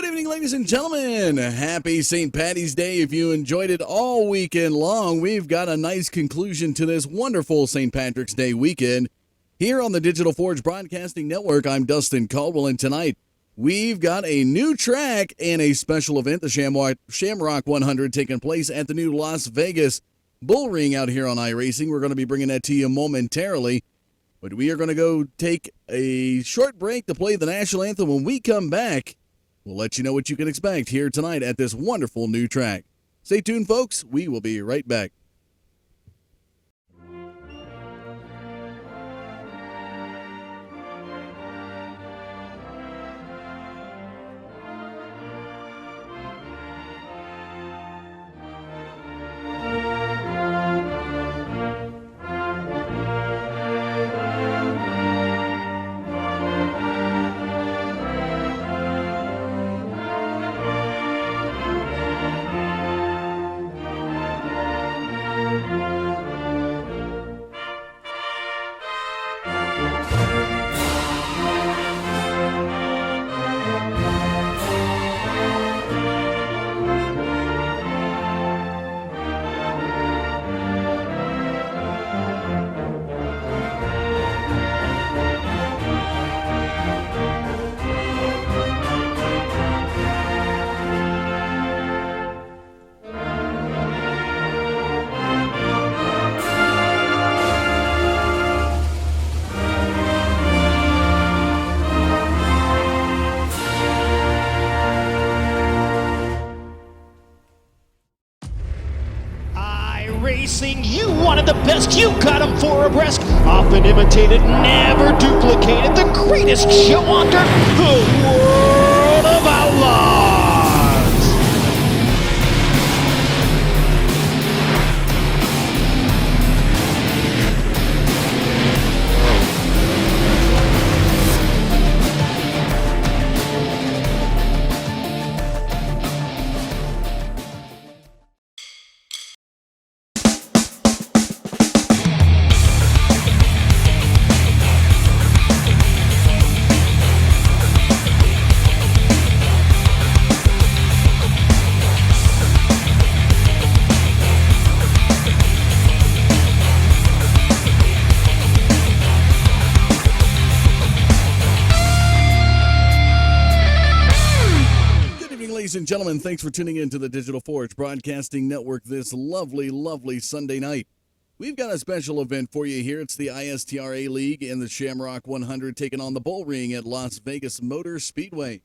Good evening, ladies and gentlemen. Happy St. Paddy's Day. If you enjoyed it all weekend long, we've got a nice conclusion to this wonderful St. Patrick's Day weekend. Here on the Digital Forge Broadcasting Network, I'm Dustin Caldwell, and tonight we've got a new track and a special event, the Shamrock 100, taking place at the new Las Vegas Bullring out here on iRacing. We're going to be bringing that to you momentarily. But we are going to go take a short break to play the national anthem. When we come back, we'll let you know what you can expect here tonight at this wonderful new track. Stay tuned, folks. We will be right back. You wanted the best, you got him for abreast. Often imitated, never duplicated. The greatest show on dirt, the World of Outlaws. Ladies and gentlemen, thanks for tuning in to the Digital Forge Broadcasting Network this lovely, lovely Sunday night. We've got a special event for you here. It's the ISTRA League and the Shamrock 100 taking on the Bullring at Las Vegas Motor Speedway.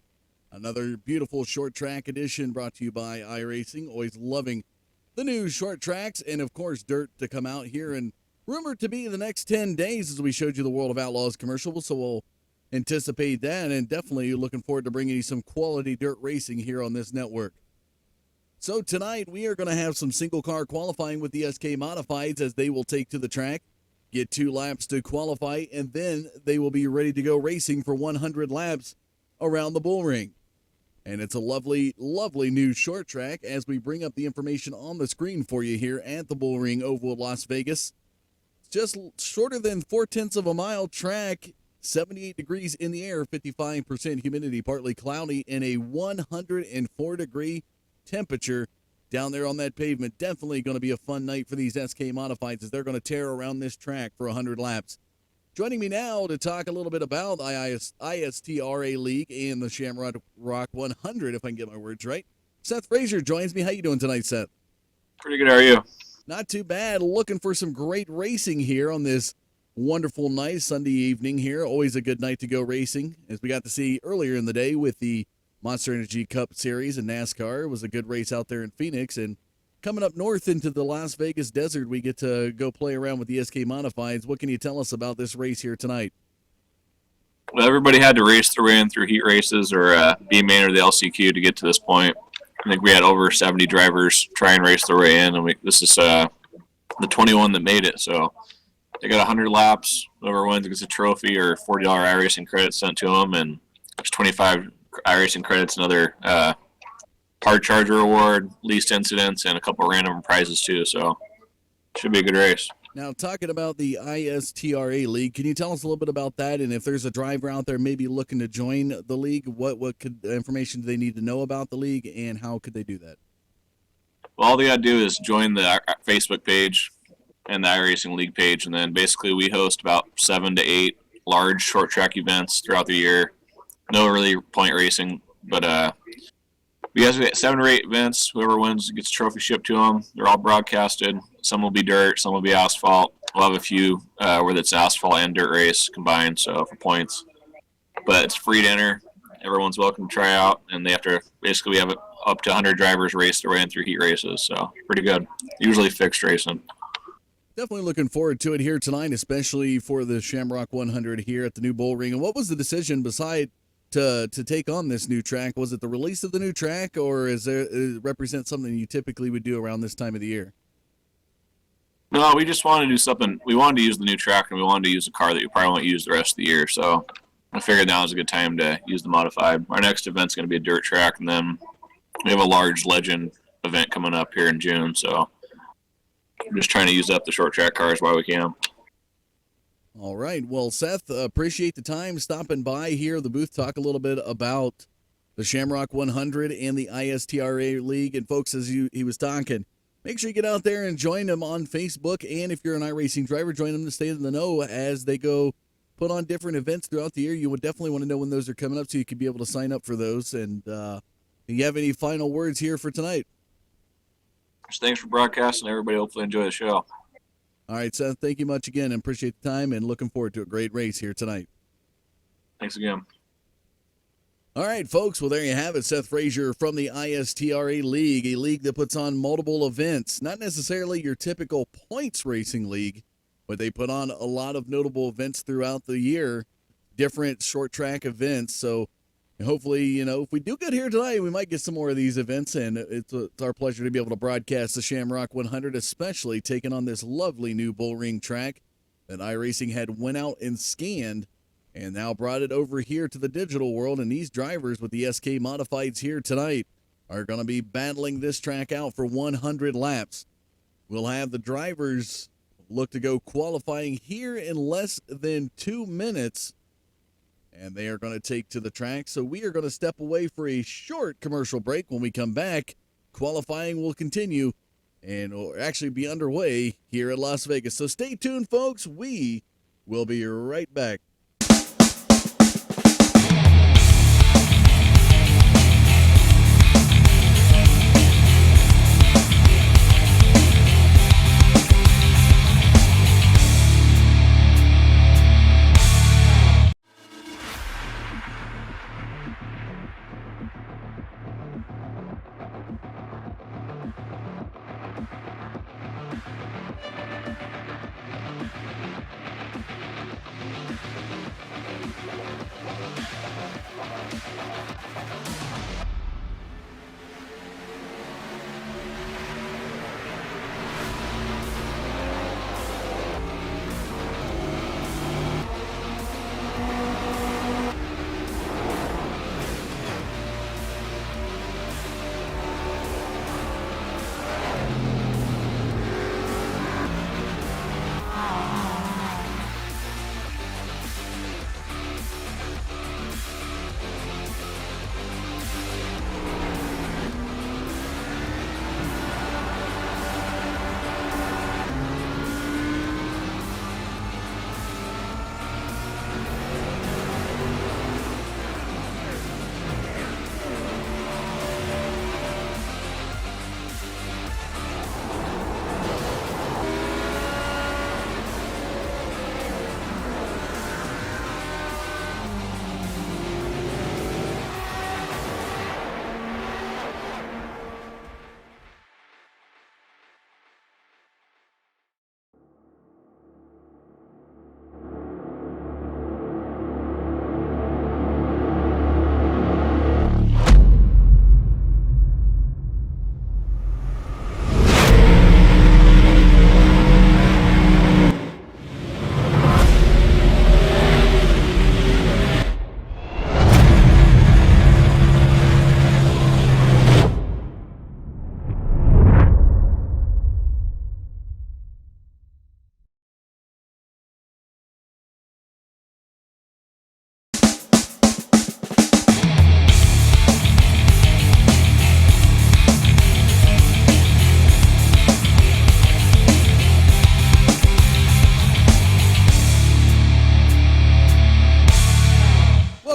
Another beautiful short track edition brought to you by iRacing. Always loving the new short tracks and, of course, dirt to come out here and rumored to be the next 10 days as we showed you the World of Outlaws commercial. So we'll anticipate that, and definitely looking forward to bringing you some quality dirt racing here on this network. So tonight we are going to have some single car qualifying with the SK Modifieds as they will take to the track, get 2 laps to qualify, and then they will be ready to go racing for 100 laps around the Bullring. And it's a lovely, lovely new short track as we bring up the information on the screen for you here at the Bullring Oval, Las Vegas. It's just shorter than 0.4 of a mile track. 78 degrees in the air, 55% humidity, partly cloudy, and a 104-degree temperature down there on that pavement. Definitely going to be a fun night for these SK Modifieds as they're going to tear around this track for 100 laps. Joining me now to talk a little bit about the ISTRA League and the Shamrock 100, if I can get my words right, Seth Frazier joins me. How you doing tonight, Seth? Pretty good. How are you? Not too bad. Looking for some great racing here on this wonderful night, Sunday evening here. Always a good night to go racing, as we got to see earlier in the day with the Monster Energy Cup Series and NASCAR. It was a good race out there in Phoenix, and coming up north into the Las Vegas desert, we get to go play around with the SK Modifieds. What can you tell us about this race here tonight? Well, everybody had to race their way in through heat races or B main or the LCQ to get to this point. I think we had over 70 drivers try and race their way in, and this is the 21 that made it, so they got 100 laps. Whoever wins gets a trophy or $40 iRacing credits sent to them, and there's 25 iRacing credits, another part charger award, least incidents, and a couple random prizes too. So should be a good race. Now, talking about the ISTRA League, can you tell us a little bit about that? And if there's a driver out there maybe looking to join the league, what information do they need to know about the league, and how could they do that? Well, all they got to do is join the Facebook page and the iRacing League page, and then basically we host about 7 to 8 large short track events throughout the year. No really point racing, but we guys get 7 or 8 events. Whoever wins gets a trophy shipped to them. They're all broadcasted. Some will be dirt, some will be asphalt. We'll have a few where it's asphalt and dirt race combined, so for points. But it's free to enter. Everyone's welcome to try out, and they have to basically we have up to 100 drivers race their way in through heat races, so pretty good. Usually fixed racing. Definitely looking forward to it here tonight, especially for the Shamrock 100 here at the new Bullring. And what was the decision beside to take on this new track? Was it the release of the new track, or is it represent something you typically would do around this time of the year? No, we just wanted to do something. We wanted to use the new track, and we wanted to use a car that you probably won't use the rest of the year. So I figured now was a good time to use the modified. Our next event's going to be a dirt track, and then we have a large legend event coming up here in June. So we're just trying to use up the short track cars while we can. All right. Well, Seth, appreciate the time stopping by here at the booth, talk a little bit about the Shamrock 100 and the ISTRA League. And folks, as he was talking, make sure you get out there and join them on Facebook. And if you're an iRacing driver, join them to stay in the know as they go put on different events throughout the year. You would definitely want to know when those are coming up so you could be able to sign up for those. And do you have any final words here for tonight? Thanks for broadcasting. Everybody hopefully enjoy the show. All right, Seth, thank you much again and appreciate the time and looking forward to a great race here tonight. Thanks again. All right, folks. Well, there you have it. Seth Frazier from the ISTRA League, a league that puts on multiple events. Not necessarily your typical points racing league, but they put on a lot of notable events throughout the year, different short track events. So hopefully, if we do good here tonight, we might get some more of these events, and it's our pleasure to be able to broadcast the Shamrock 100, especially taking on this lovely new Bullring track that iRacing had went out and scanned and now brought it over here to the digital world. And these drivers with the SK Modifieds here tonight are going to be battling this track out for 100 laps. We'll have the drivers look to go qualifying here in less than 2 minutes, and they are going to take to the track. So we are going to step away for a short commercial break. When we come back, qualifying will continue and will actually be underway here at Las Vegas. So stay tuned, folks. We will be right back.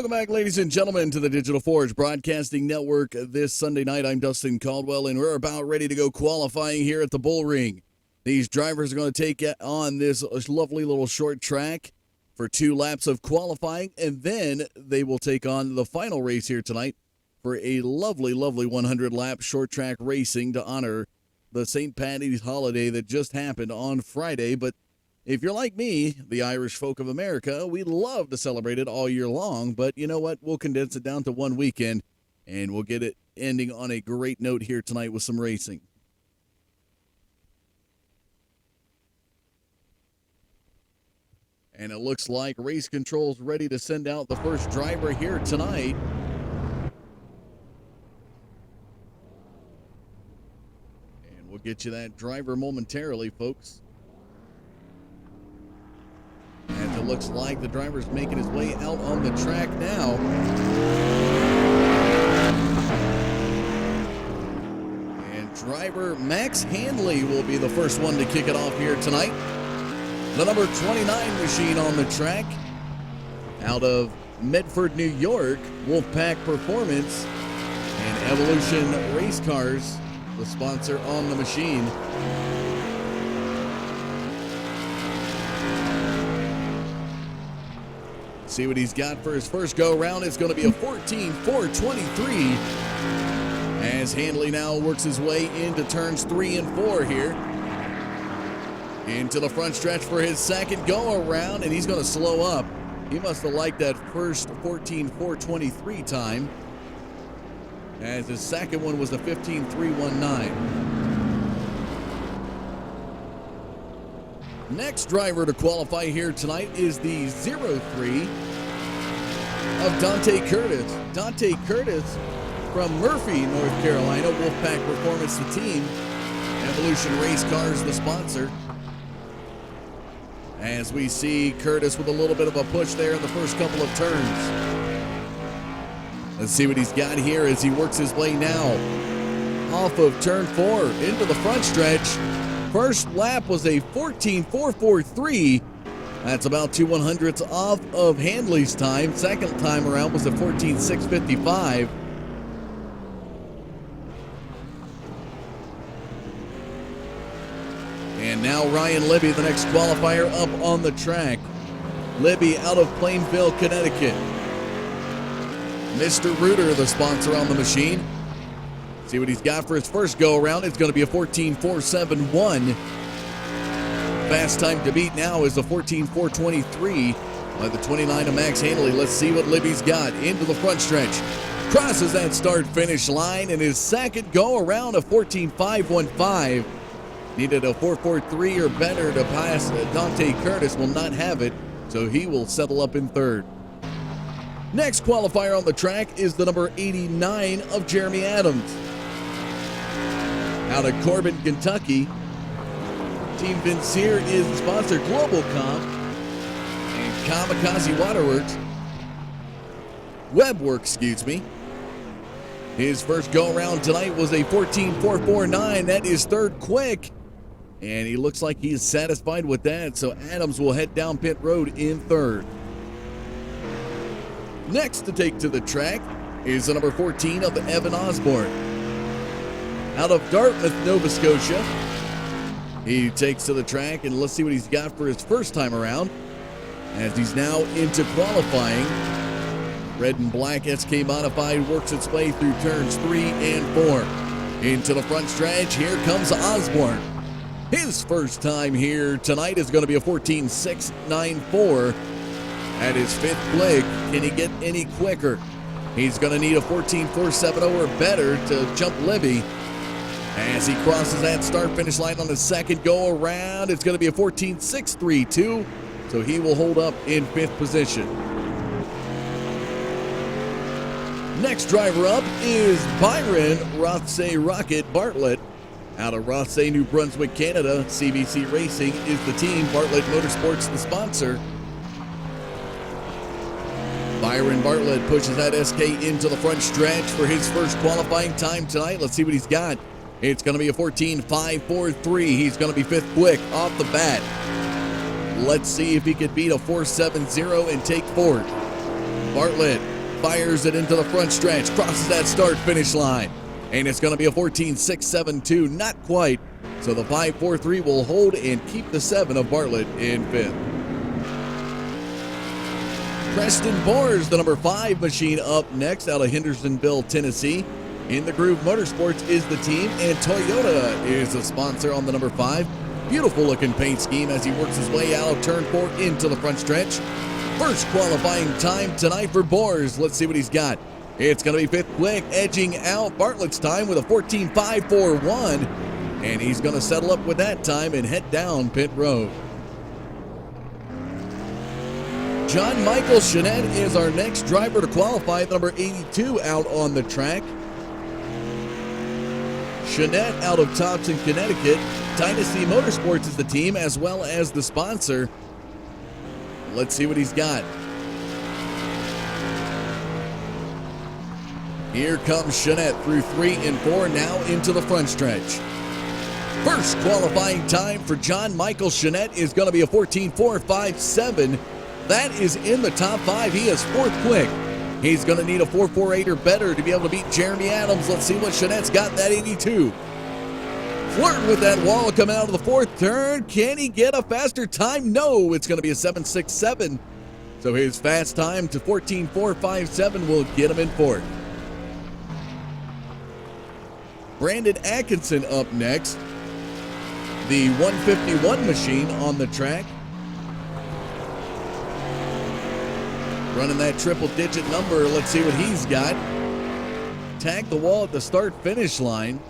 Welcome back, ladies and gentlemen, to the Digital Forge Broadcasting Network. This Sunday night, I'm Dustin Caldwell, and we're about ready to go qualifying here at the Bullring. These drivers are going to take on this lovely little short track for 2 laps of qualifying, and then they will take on the final race here tonight for a lovely, lovely 100-lap short track racing to honor the St. Paddy's holiday that just happened on Friday. But if you're like me, the Irish folk of America, we love to celebrate it all year long. But you know what? We'll condense it down to one weekend, and we'll get it ending on a great note here tonight with some racing. And it looks like Race Control's ready to send out the first driver here tonight. And we'll get you that driver momentarily, folks. As it looks like the driver's making his way out on the track now. And driver Max Handley will be the first one to kick it off here tonight. The number 29 machine on the track out of Medford, New York, Wolfpack Performance and Evolution Race Cars, the sponsor on the machine. See what he's got for his first go-around. It's going to be a 14.423 as Handley now works his way into turns 3 and 4 here. Into the front stretch for his second go-around, and he's going to slow up. He must have liked that first 14.423 time, as his second one was a 15.319. Next driver to qualify here tonight is the 03 of Dante Curtis. Dante Curtis from Murphy, North Carolina. Wolfpack Performance, the team. Evolution Race Cars, the sponsor. As we see Curtis with a little bit of a push there in the first couple of turns. Let's see what he's got here as he works his way now off of turn 4 into the front stretch. First lap was a 14.443. That's about 2/100ths off of Handley's time. Second time around was a 14.655. And now Ryan Libby, the next qualifier, up on the track. Libby out of Plainville, Connecticut. Mr. Reuter, the sponsor on the machine. See what he's got for his first go-around. It's going to be a 14.471. Fast time to beat now is a 14.423 by the 29 of Max Handley. Let's see what Libby's got into the front stretch. Crosses that start-finish line, and his second go-around, a 14.515. Needed a 4.43 or better to pass. Dante Curtis will not have it, so he will settle up in third. Next qualifier on the track is the number 89 of Jeremy Adams. Out of Corbin, Kentucky. Team Vincier is the sponsor, Global Comp and Kamikaze Waterworks. Webworks, excuse me. His first go-around tonight was a 14.449. That is third quick. And he looks like he is satisfied with that, so Adams will head down pit road in third. Next to take to the track is the number 14 of the Evan Osborne. Out of Dartmouth, Nova Scotia. He takes to the track, and let's see what he's got for his first time around, as he's now into qualifying. Red and black SK Modified works its way through turns 3 and 4. Into the front stretch, here comes Osborne. His first time here tonight is going to be a 14.694. At his fifth leg, can he get any quicker? He's going to need a 14.470 or better to jump Libby. As he crosses that start-finish line on the second go-around, it's going to be a 14.632, so he will hold up in fifth position. Next driver up is Byron Rothsay Rocket Bartlett. Out of Rothsay, New Brunswick, Canada, CBC Racing is the team. Bartlett Motorsports, the sponsor. Byron Bartlett pushes that SK into the front stretch for his first qualifying time tonight. Let's see what he's got. It's going to be a 14.543. He's going to be fifth quick off the bat. Let's see if he could beat a 4.70 and take fourth. Bartlett fires it into the front stretch, crosses that start-finish line. And it's going to be a 14.672, not quite. So the 5.43 will hold and keep the 7 of Bartlett in 5th. Preston Boers, the number 5 machine, up next out of Hendersonville, Tennessee. In the Groove Motorsports is the team, and Toyota is the sponsor on the number 5. Beautiful looking paint scheme as he works his way out of turn 4 into the front stretch. First qualifying time tonight for Boers. Let's see what he's got. It's going to be 5th quick, edging out Bartlett's time with a 14.541. And he's going to settle up with that time and head down pit road. John Michael Chanette is our next driver to qualify, number 82 out on the track. Chanette out of Thompson, Connecticut. Dynasty Motorsports is the team as well as the sponsor. Let's see what he's got. Here comes Chanette through 3 and 4, now into the front stretch. First qualifying time for John Michael Chanette is going to be a 14.457. That is in the top 5. He is 4th quick. He's going to need a 4.48 or better to be able to beat Jeremy Adams. Let's see what Chanette's got, that 82. Flirting with that wall coming out of the 4th turn. Can he get a faster time? No, it's going to be a 7.67. So his fast time to 14.457 will get him in 4th. Brandon Atkinson up next. The 151 machine on the track. Running that triple-digit number. Let's see what he's got. Tagged the wall at the start-finish line.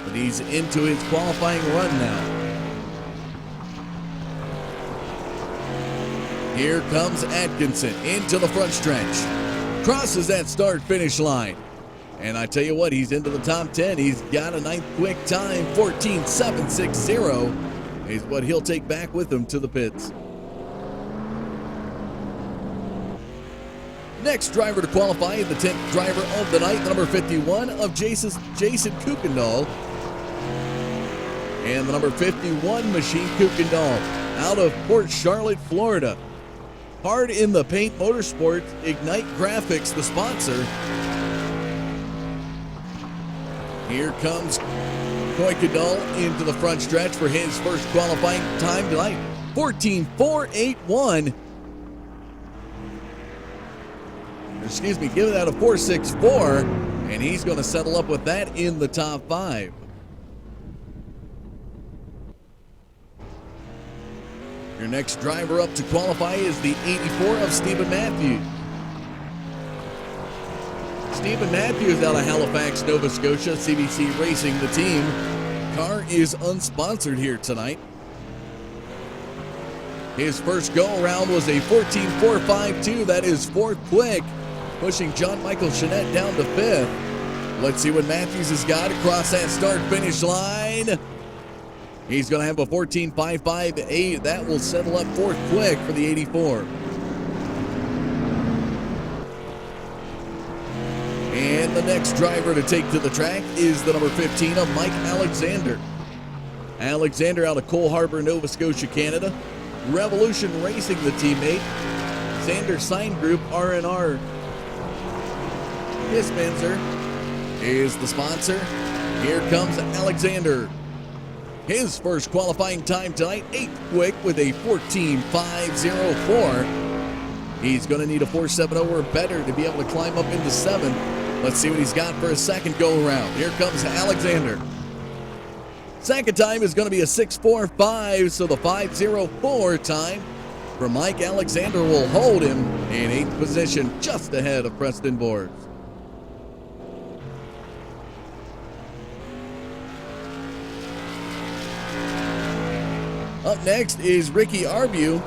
But he's into his qualifying run now. Here comes Atkinson into the front stretch. Crosses that start-finish line. And I tell you what, he's into the top 10. He's got a 9th quick time, 14.760 is what he'll take back with him to the pits. Next driver to qualify is the 10th driver of the night, number 51 of Jason Kuykendall. And the number 51 machine, Kuykendall, out of Port Charlotte, Florida. Hard in the Paint Motorsports, Ignite Graphics, the sponsor. Here comes Kuykendall into the front stretch for his first qualifying time tonight, 14.481. Excuse me, give that a 4.64, and he's going to settle up with that in the top 5. Your next driver up to qualify is the 84 of Stephen Matthews. Stephen Matthews out of Halifax, Nova Scotia, CBC Racing, the team. Car is unsponsored here tonight. His first go-around was a 14.452. That is 4th quick, pushing John Michael Chanette down to 5th. Let's see what Matthews has got across that start-finish line. He's going to have a 14.558. That will settle up 4th quick for the 84. And the next driver to take to the track is the number 15 of Mike Alexander. Alexander out of Cole Harbour, Nova Scotia, Canada. Revolution Racing, the teammate. Xander Sign Group, R&R. Hispenzer is the sponsor. Here comes Alexander. His first qualifying time tonight, 8th quick with a 14.504. He's going to need a 4.70 or better to be able to climb up into 7th. Let's see what he's got for his second go-around. Here comes Alexander. Second time is going to be a 6.45, so the 5.04 time for Mike Alexander will hold him in 8th position, just ahead of Preston Boers. Up next is Ricky Arbu,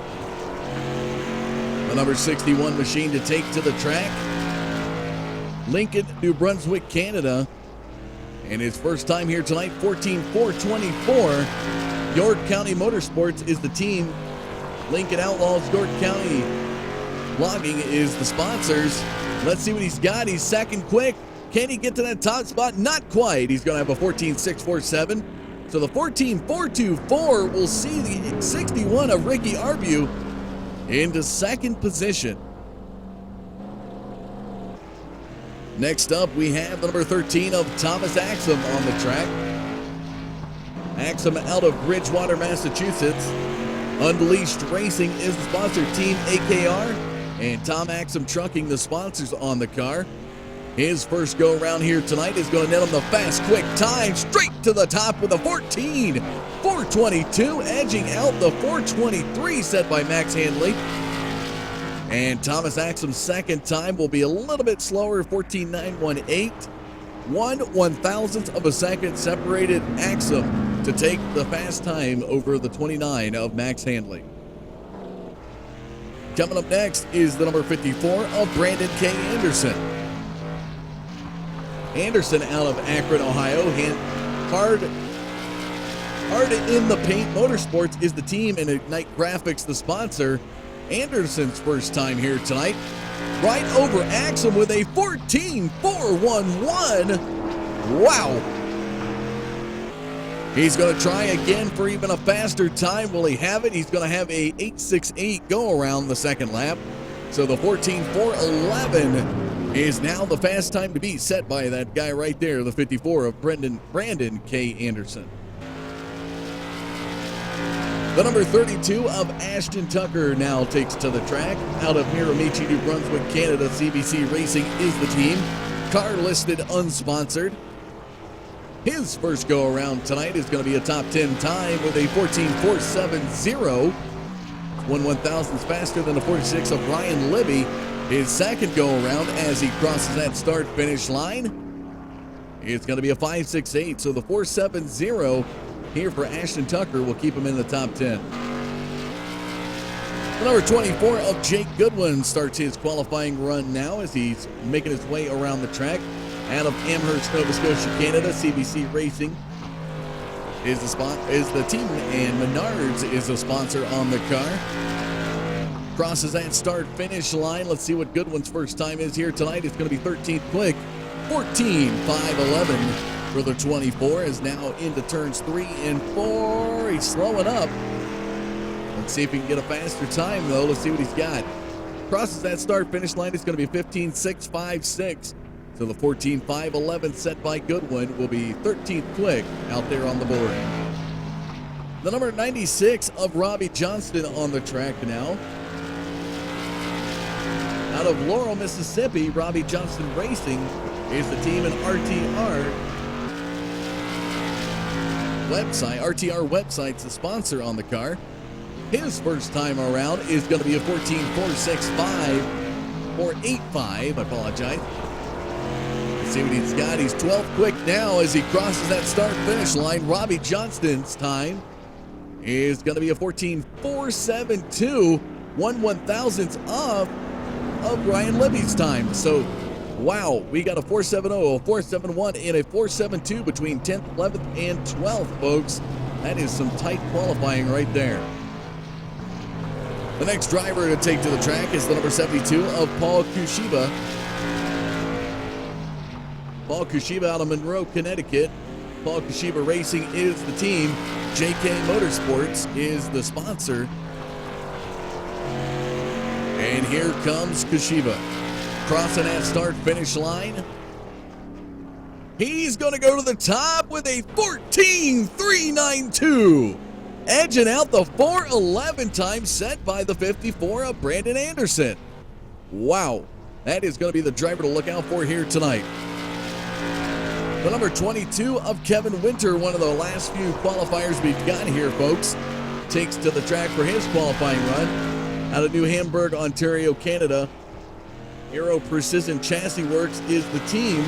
the number 61 machine to take to the track. Lincoln, New Brunswick, Canada. And his first time here tonight, 14.424. York County Motorsports is the team. Lincoln Outlaws, York County Logging is the sponsors. Let's see what he's got. He's second quick. Can he get to that top spot? Not quite. He's going to have a 14.647. So the 14.424 will see the 61 of Ricky Arbu into second position. Next up, we have the number 13 of Thomas Axum on the track. Axum out of Bridgewater, Massachusetts. Unleashed Racing is the sponsor, Team AKR, and Tom Axum Trucking, the sponsors on the car. His first go-around here tonight is going to net him the fast, quick time, straight to the top with a 14.422, edging out the 423 set by Max Handley. And Thomas Axum's second time will be a little bit slower, 14.918. 1/1000th of a second separated Axum to take the fast time over the 29 of Max Handley. Coming up next is the number 54 of Brandon K. Anderson. Anderson out of Akron, Ohio. Hard in the Paint Motorsports is the team, and Ignite Graphics the sponsor. Anderson's first time here tonight. Right over Axum with a 14.411. Wow. He's going to try again for even a faster time. Will he have it? He's going to have a 8.68 go around the second lap. So the 14.411 is now the fast time to beat, set by that guy right there, the 54 of Brandon K. Anderson. The number 32 of Ashton Tucker now takes to the track. Out of Miramichi, New Brunswick, Canada, CBC Racing is the team. Car listed unsponsored. His first go-around tonight is going to be a top 10 time with a 14.470. 1/1000th faster than the 46 of Ryan Libby. His second go-around as he crosses that start-finish line, it's going to be a 5.68. So the 4.70 here for Ashton Tucker will keep him in the top 10. The number 24 of Jake Goodwin starts his qualifying run now as he's making his way around the track. Out of Amherst, Nova Scotia, Canada, CBC Racing is the team, and Menards is a sponsor on the car. Crosses that start-finish line. Let's see what Goodwin's first time is here tonight. It's going to be 13th quick, 14.511 for the 24. Is now into turns 3 and 4. He's slowing up. Let's see if he can get a faster time, though. Let's see what he's got. Crosses that start-finish line. It's going to be 15.656. So the 14.511 set by Goodwin will be 13th quick out there on the board. The number 96 of Robbie Johnston on the track now. Out of Laurel, Mississippi, Robbie Johnston Racing is the team, and RTR website's the sponsor on the car. His first time around is going to be a 14.465 or 85. I apologize. Let's see what he's got. He's 12th quick now as he crosses that start-finish line. Robbie Johnston's time is going to be a 14.472, 1/1000th of Ryan Libby's time. So, wow, we got a 4.70, a 4.71, and a 4.72 between 10th, 11th, and 12th, folks. That is some tight qualifying right there. The next driver to take to the track is the number 72 of Paul Kushiba. Paul Kushiba out of Monroe, Connecticut. Paul Kushiba Racing is the team. JK Motorsports is the sponsor. And here comes Kushiba. Crossing that start-finish line. He's going to go to the top with a 14.392. Edging out the 4.11 time set by the 54 of Brandon Anderson. Wow. That is going to be the driver to look out for here tonight. The number 22 of Kevin Winter, one of the last few qualifiers we've got here, folks, takes to the track for his qualifying run. Out of New Hamburg, Ontario, Canada, Aero Precision Chassis Works is the team.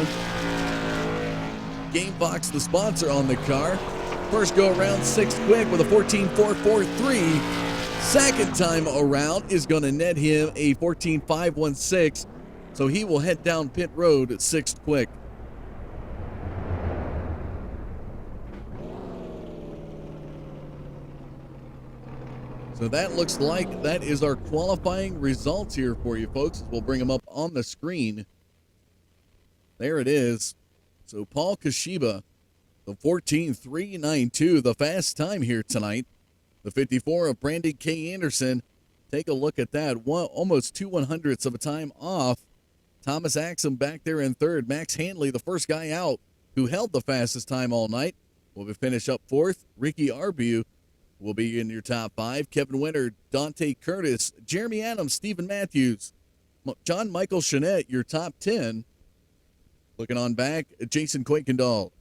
Gamebox, the sponsor on the car. First go around, 6th quick with a 14.443. Second time around is going to net him a 14.516. So he will head down pit road at 6th quick. So that looks like that is our qualifying results here for you, folks. We'll bring them up on the screen. There it is. So Paul Kushiba, the 14.392, the fast time here tonight. The 54 of Brandon K. Anderson. Take a look at that. Almost 2/100ths of a time off Thomas Axum back there in third. Max Handley, the first guy out who held the fastest time all night, will finish up fourth. Ricky Arbu will be in your top five. Kevin Winter, Dante Curtis, Jeremy Adams, Stephen Matthews, John Michael Chanette, your top 10. Looking on back, Jason Kuykendall,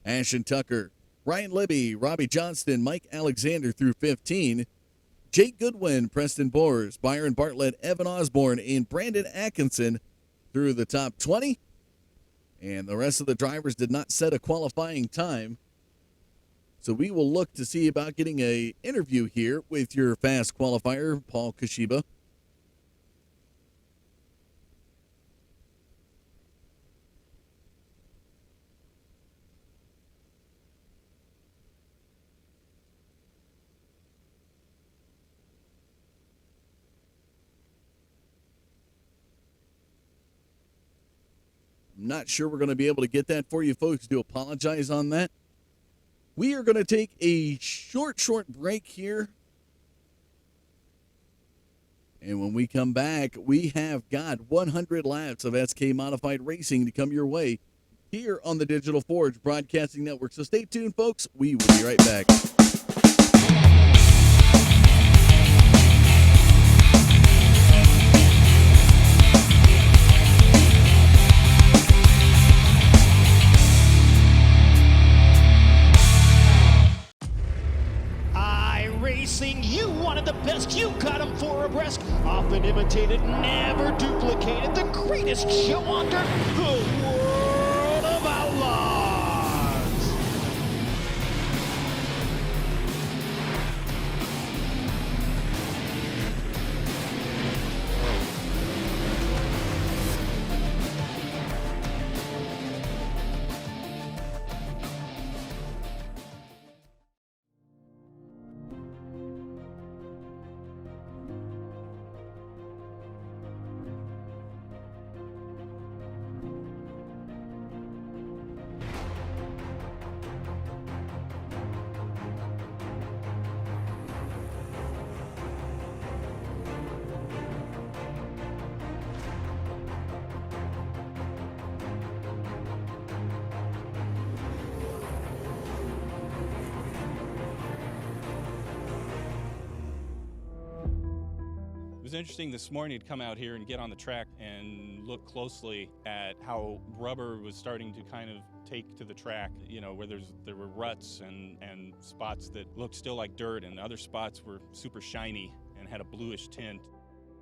Ashton Tucker, Ryan Libby, Robbie Johnston, Mike Alexander through 15. Jake Goodwin, Preston Bors, Byron Bartlett, Evan Osborne, and Brandon Atkinson through the top 20. And the rest of the drivers did not set a qualifying time. So we will look to see about getting an interview here with your fast qualifier, Paul Kashiba. I'm not sure we're going to be able to get that for you folks. Do apologize on that. We are going to take a short break here. And when we come back, we have got 100 laps of SK Modified Racing to come your way here on the Digital Forge Broadcasting Network. So stay tuned, folks. We will be right back. Racing, you wanted the best, you got them four abreast, often imitated, never duplicated, the greatest show on dirt, the World of Outlaws. It was interesting this morning to come out here and get on the track and look closely at how rubber was starting to kind of take to the track, you know, where there were ruts and spots that looked still like dirt, and other spots were super shiny and had a bluish tint.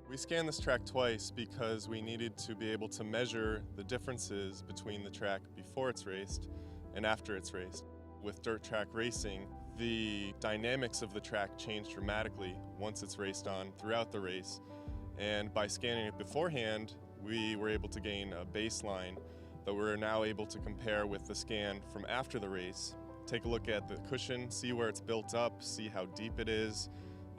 We scanned this track twice because we needed to be able to measure the differences between the track before it's raced and after it's raced. With dirt track racing, the dynamics of the track change dramatically once it's raced on throughout the race. And by scanning it beforehand, we were able to gain a baseline that we're now able to compare with the scan from after the race. Take a look at the cushion, see where it's built up, see how deep it is,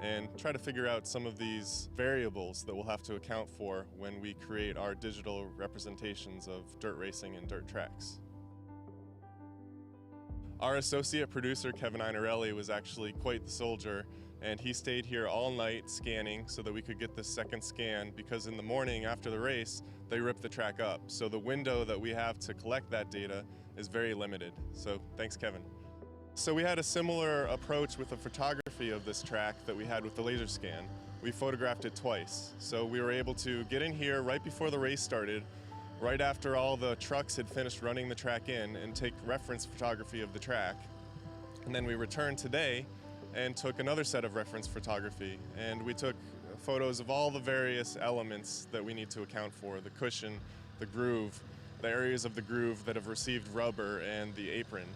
and try to figure out some of these variables that we'll have to account for when we create our digital representations of dirt racing and dirt tracks. Our associate producer, Kevin Einarelli, was actually quite the soldier, and he stayed here all night scanning so that we could get this second scan, because in the morning after the race, they ripped the track up. So the window that we have to collect that data is very limited. So thanks, Kevin. So we had a similar approach with the photography of this track that we had with the laser scan. We photographed it twice. So we were able to get in here right before the race started, right after all the trucks had finished running the track in, and take reference photography of the track. And then we returned today and took another set of reference photography, and we took photos of all the various elements that we need to account for: the cushion, the groove, the areas of the groove that have received rubber, and the apron.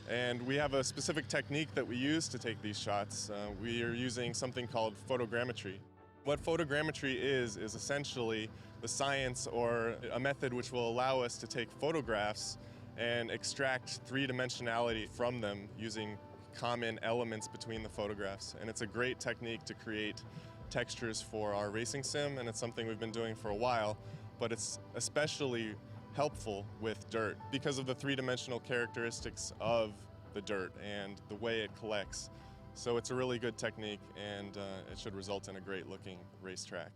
And we have a specific technique that we use to take these shots. We are using something called photogrammetry. What photogrammetry is essentially the science or a method which will allow us to take photographs and extract three-dimensionality from them using common elements between the photographs. And it's a great technique to create textures for our racing sim, and it's something we've been doing for a while, but it's especially helpful with dirt because of the three-dimensional characteristics of the dirt and the way it collects. So it's a really good technique, and it should result in a great-looking racetrack.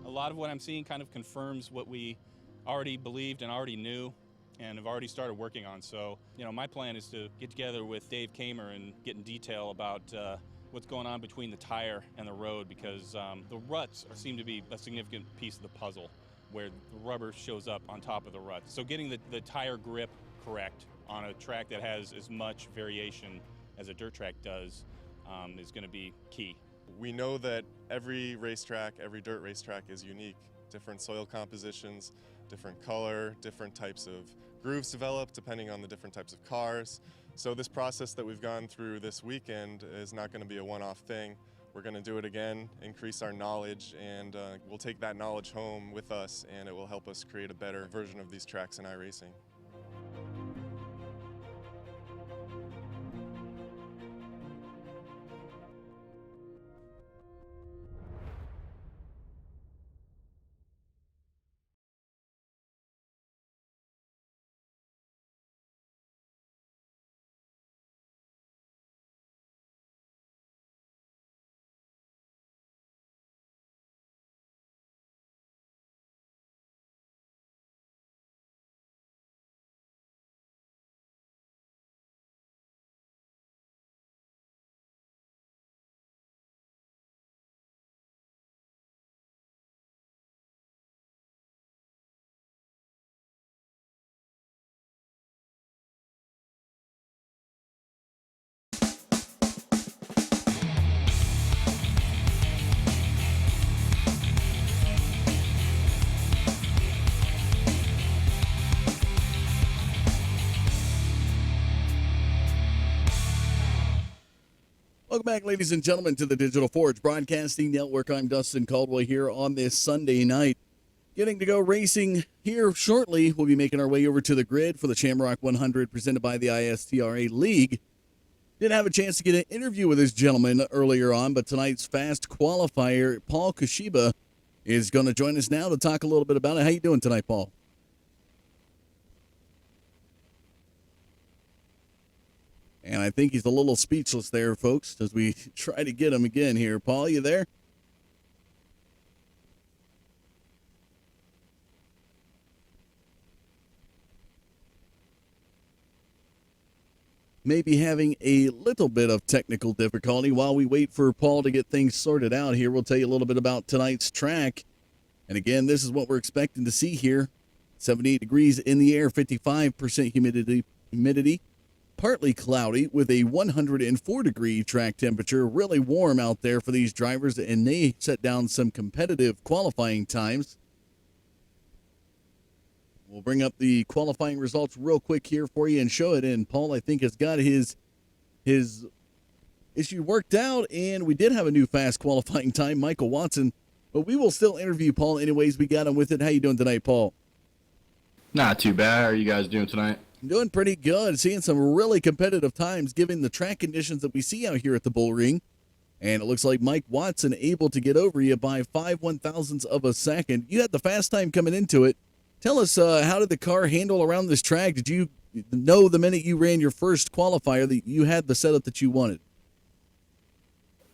A A lot of what I'm seeing kind of confirms what we already believed and already knew and have already started working on. So, my plan is to get together with Dave Kamer and get in detail about what's going on between the tire and the road, because the ruts seem to be a significant piece of the puzzle, where the rubber shows up on top of the ruts. So getting the tire grip correct on a track that has as much variation as a dirt track does is going to be key. We know that every racetrack, every dirt racetrack is unique. Different soil compositions, different color, different types of grooves developed depending on the different types of cars. So this process that we've gone through this weekend is not going to be a one-off thing. We're going to do it again, increase our knowledge, and we'll take that knowledge home with us, and it will help us create a better version of these tracks in iRacing. Welcome back, ladies and gentlemen, to the Digital Forge Broadcasting Network. I'm Dustin Caldwell here on this Sunday night. Getting to go racing here shortly. We'll be making our way over to the grid for the Shamrock 100 presented by the ISTRA League. Did have a chance to get an interview with this gentleman earlier on, but tonight's fast qualifier, Paul Kashiba, is going to join us now to talk a little bit about it. How you doing tonight, Paul? And I think he's a little speechless there, folks, as we try to get him again here. Paul, you there? Maybe having a little bit of technical difficulty. While we wait for Paul to get things sorted out here, we'll tell you a little bit about tonight's track. And again, this is what we're expecting to see here. 78 degrees in the air, 55% humidity. Partly cloudy with a 104-degree track temperature. Really warm out there for these drivers, and they set down some competitive qualifying times. We'll bring up the qualifying results real quick here for you and show it. And Paul, I think, has got his issue worked out, and we did have a new fast qualifying time, Michael Watson. But we will still interview Paul anyways. We got him with it. How you doing tonight, Paul? Not too bad. How are you guys doing tonight? Doing pretty good. Seeing some really competitive times given the track conditions that we see out here at the Bullring. And it looks like Mike Watson able to get over you by 5/1000ths of a second. You had the fast time coming into it. Tell us, how did the car handle around this track? Did you know the minute you ran your first qualifier that you had the setup that you wanted?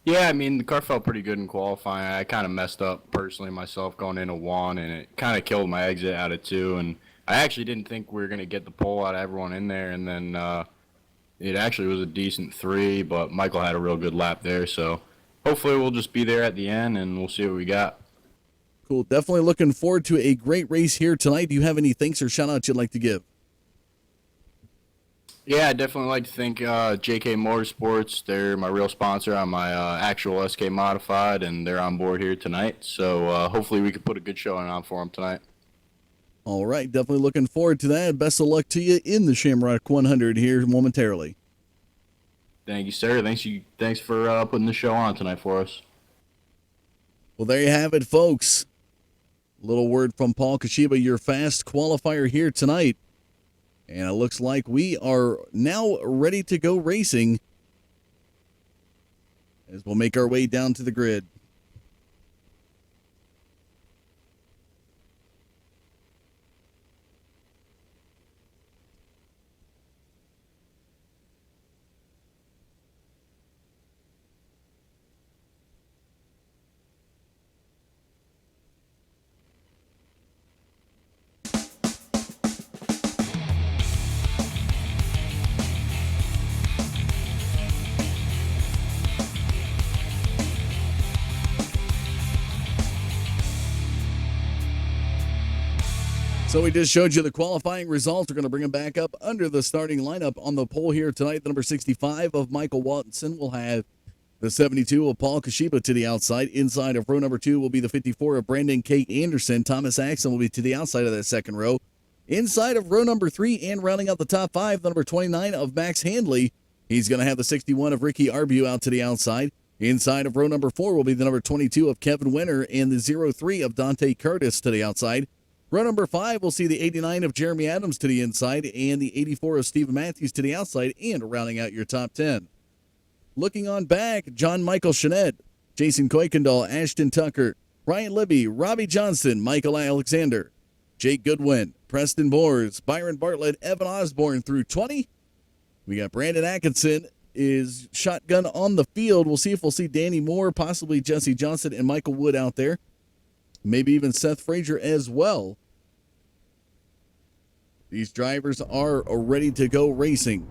Yeah, I mean, the car felt pretty good in qualifying. I kind of messed up personally myself going into 1, and it kind of killed my exit out of 2. And I actually didn't think we were going to get the pole out of everyone in there, and then it actually was a decent 3, but Michael had a real good lap there, so hopefully we'll just be there at the end, and we'll see what we got. Cool. Definitely looking forward to a great race here tonight. Do you have any thanks or shout-outs you'd like to give? Yeah, I'd definitely like to thank JK Motorsports. They're my real sponsor on my actual SK Modified, and they're on board here tonight, so hopefully we can put a good showing on for them tonight. All right, definitely looking forward to that. Best of luck to you in the Shamrock 100 here momentarily. Thank you, sir. Thanks for putting the show on tonight for us. Well, there you have it, folks. A little word from Paul Kashiba, your fast qualifier here tonight. And it looks like we are now ready to go racing as we'll make our way down to the grid. So we just showed you the qualifying results. We're going to bring them back up under the starting lineup on the pole here tonight. The number 65 of Michael Watson will have the 72 of Paul Kashiba to the outside. Inside of row number 2 will be the 54 of Brandon K. Anderson. Thomas Axon will be to the outside of that second row. Inside of row number 3 and rounding out the top 5, the number 29 of Max Handley. He's going to have the 61 of Ricky Arbu out to the outside. Inside of row number 4 will be the number 22 of Kevin Winter and the 03 of Dante Curtis to the outside. Row number 5 will see the 89 of Jeremy Adams to the inside and the 84 of Stephen Matthews to the outside and rounding out your top 10. Looking on back, John Michael Chanette, Jason Kuykendall, Ashton Tucker, Ryan Libby, Robbie Johnson, Michael Alexander, Jake Goodwin, Preston Boers, Byron Bartlett, Evan Osborne through 20. We got Brandon Atkinson is shotgun on the field. We'll see if we'll see Danny Moore, possibly Jesse Johnson and Michael Wood out there. Maybe even Seth Frazier as well. These drivers are ready to go racing.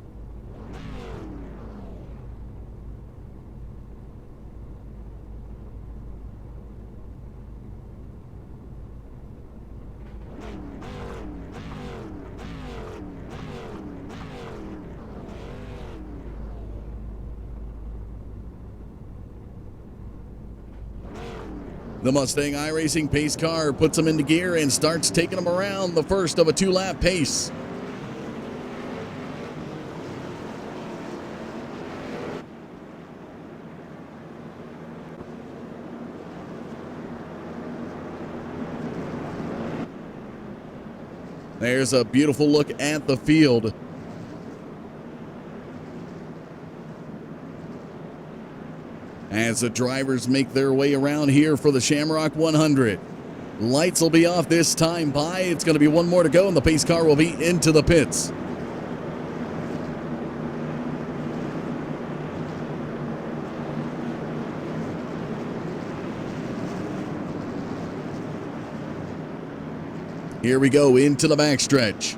The Mustang iRacing pace car puts them into gear and starts taking them around the first of a 2-lap pace. There's a beautiful look at the field. As the drivers make their way around here for the Shamrock 100. Lights will be off this time by. It's going to be one more to go, and the pace car will be into the pits. Here we go into the backstretch.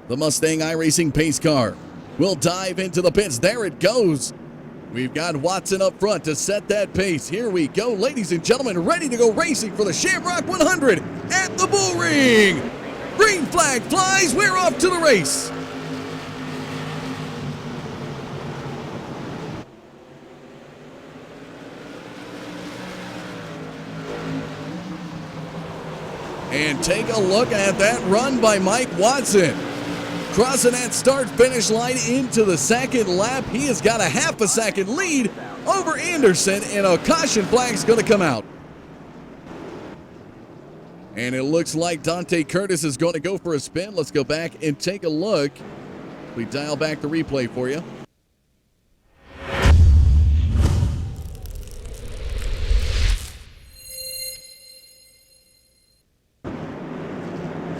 The Mustang iRacing pace car will dive into the pits. There it goes. We've got Watson up front to set that pace. Here we go, ladies and gentlemen, ready to go racing for the Shamrock 100 at the Bullring. Green flag flies. We're off to the race. And take a look at that run by Mike Watson. Crossing that start-finish line into the second lap. He has got a half a second lead over Anderson, and a caution flag is going to come out. And it looks like Dante Curtis is going to go for a spin. Let's go back and take a look. We dial back the replay for you.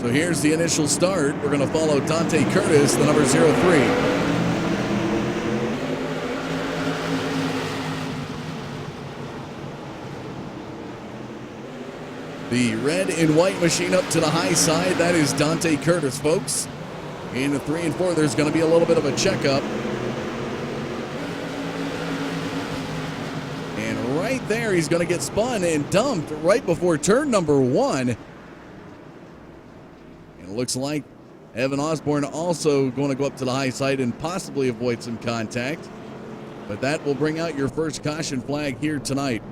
So here's the initial start. We're going to follow Dante Curtis, the number 03. The red and white machine up to the high side. That is Dante Curtis, folks. In the 3 and 4, there's going to be a little bit of a checkup. And right there, he's going to get spun and dumped right before turn number 1. It looks like Evan Osborne also going to go up to the high side and possibly avoid some contact. But that will bring out your first caution flag here tonight.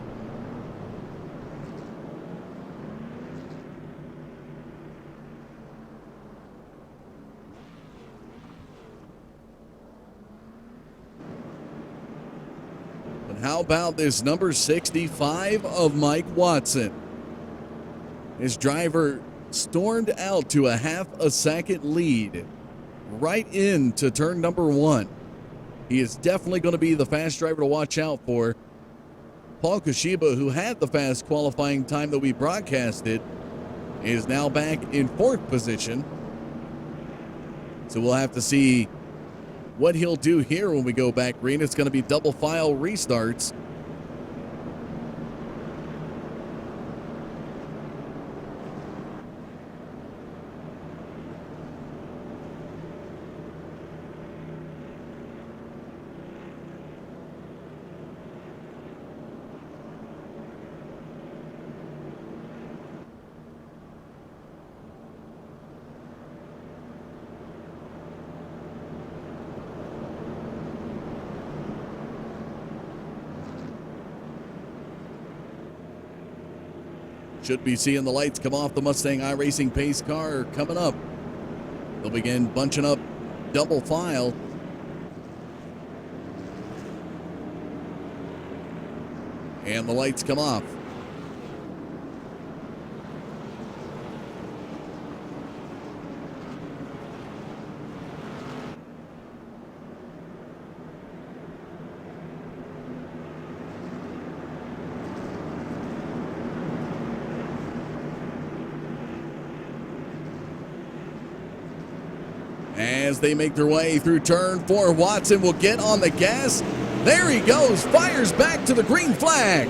But how about this number 65 of Mike Watson? His driver stormed out to a half a second lead right into turn number 1. He is definitely going to be the fast driver to watch out for. Paul Kashiba, who had the fast qualifying time that we broadcasted, is now back in 4th position. So we'll have to see what he'll do here when we go back green. It's going to be double file restarts. Should be seeing the lights come off the Mustang iRacing pace car coming up. They'll begin bunching up double file. And the lights come off. As they make their way through turn 4, Watson will get on the gas. There he goes, fires back to the green flag.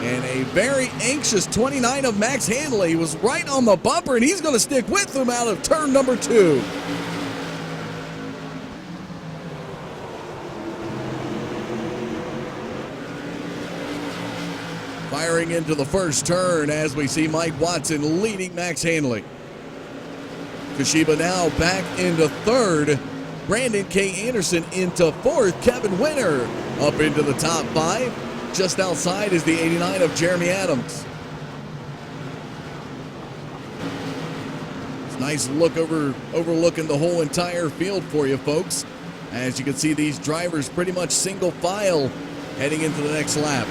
And a very anxious 29 of Max Handley was right on the bumper, and he's going to stick with him out of turn number 2. Firing into the first turn as we see Mike Watson leading Max Handley. Kashiba now back into third. Brandon K. Anderson into fourth. Kevin Winter up into the top 5. Just outside is the 89 of Jeremy Adams. It's a nice look overlooking the whole entire field for you folks. As you can see, these drivers pretty much single file heading into the next lap.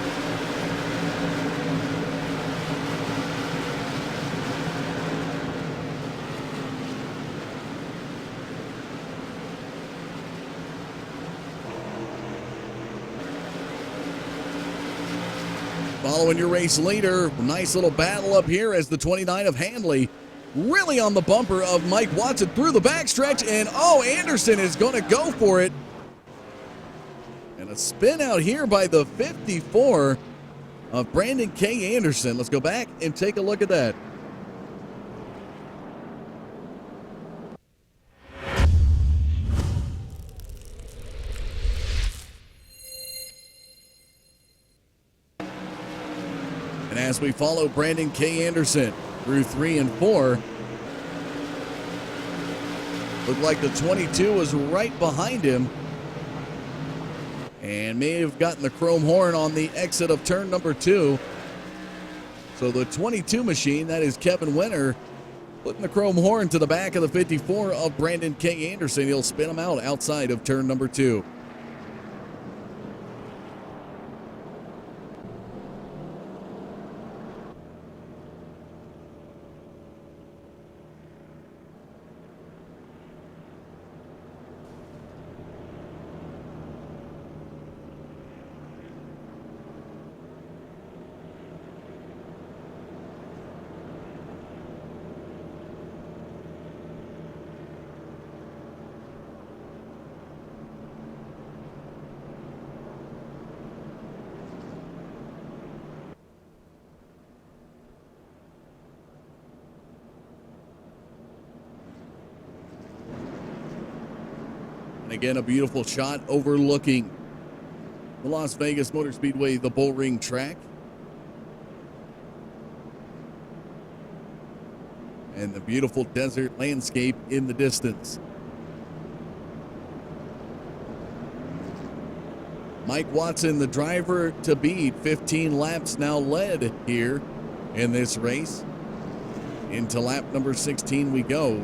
Following your race leader, nice little battle up here as the 29 of Handley really on the bumper of Mike Watson through the backstretch, and Anderson is going to go for it. And a spin out here by the 54 of Brandon K. Anderson. Let's go back and take a look at that. And as we follow Brandon K. Anderson through 3 and 4, looked like the 22 was right behind him and may have gotten the chrome horn on the exit of turn number 2. So the 22 machine, that is Kevin Winter, putting the chrome horn to the back of the 54 of Brandon K. Anderson. He'll spin him out outside of turn number 2. Again, a beautiful shot overlooking the Las Vegas Motor Speedway, the Bullring track. And the beautiful desert landscape in the distance. Mike Watson, the driver to beat, 15 laps now led here in this race. Into lap number 16 we go.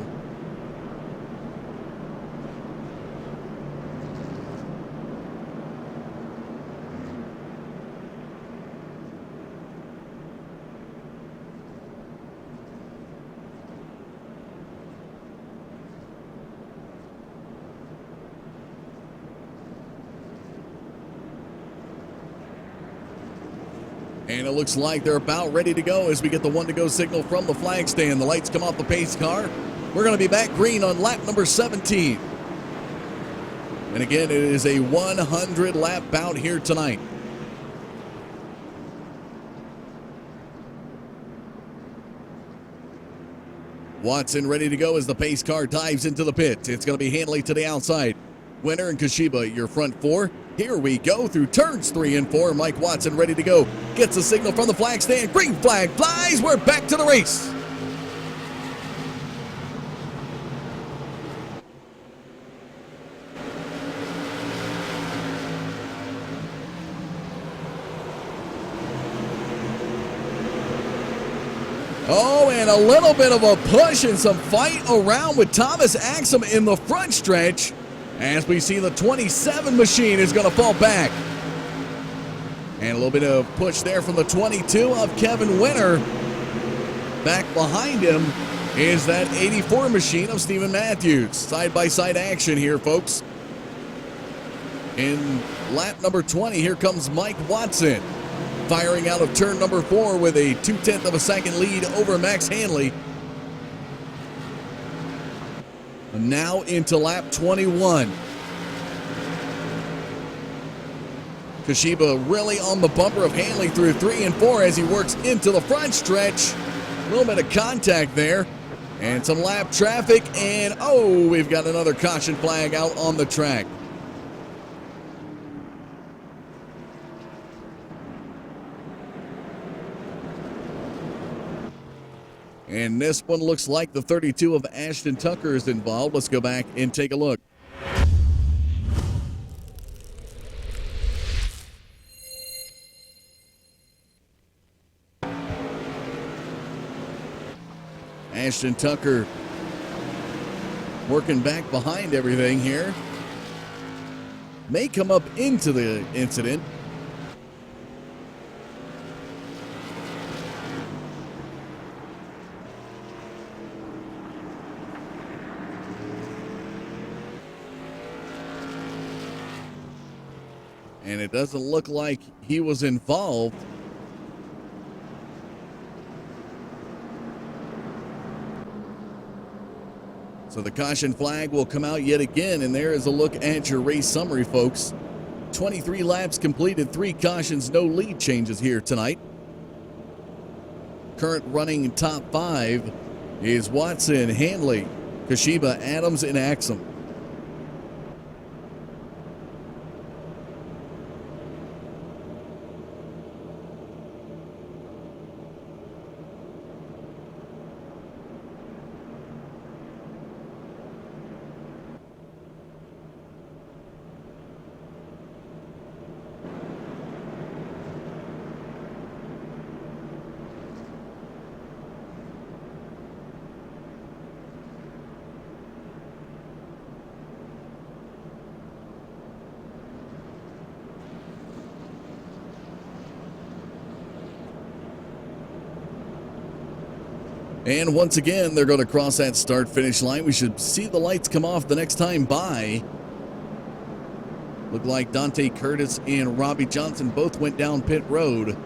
And it looks like they're about ready to go as we get the 1-to-go signal from the flag stand. The lights come off the pace car. We're going to be back green on lap number 17. And again, it is a 100-lap bout here tonight. Watson ready to go as the pace car dives into the pit. It's going to be Handley to the outside. Winter and Kashiba, your front 4. Here we go through turns 3 and 4. Mike Watson ready to go. Gets a signal from the flag stand. Green flag flies. We're back to the race. Oh, and a little bit of a push and some fight around with Thomas Axum in the front stretch. As we see the 27 machine is going to fall back. And a little bit of push there from the 22 of Kevin Winter. Back behind him is that 84 machine of Stephen Matthews. Side-by-side action here, folks. In lap number 20, here comes Mike Watson, firing out of turn number 4 with a 0.2 of a second lead over Max Hanley. And now into lap 21. Kashiba really on the bumper of Hanley through 3 and 4 as he works into the front stretch. A little bit of contact there and some lap traffic, and oh, we've got another caution flag out on the track. And this one looks like the 32 of Ashton Tucker is involved. Let's go back and take a look. Ashton Tucker working back behind everything here. May come up into the incident. And it doesn't look like he was involved. So the caution flag will come out yet again, and there is a look at your race summary, folks. 23 laps completed, 3 cautions, no lead changes here tonight. Current running top 5 is Watson, Hanley, Kashiba, Adams, and Axum. And once again, they're going to cross that start-finish line. We should see the lights come off the next time by. Looked like Dante Curtis and Robbie Johnson both went down pit road.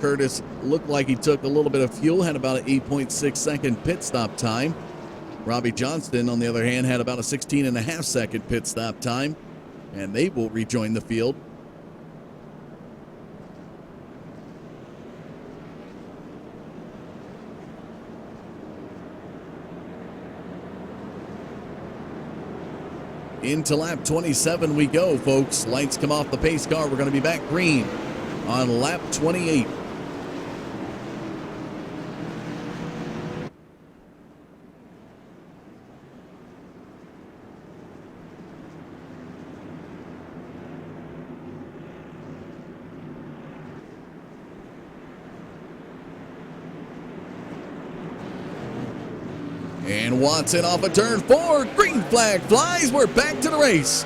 Curtis looked like he took a little bit of fuel, had about an 8.6 second pit stop time. Robbie Johnston, on the other hand, had about a 16.5 second pit stop time, and they will rejoin the field. Into lap 27 we go, folks. Lights come off the pace car. We're going to be back green on lap 28. And Watson off of turn 4. Green flag flies. We're back to the race.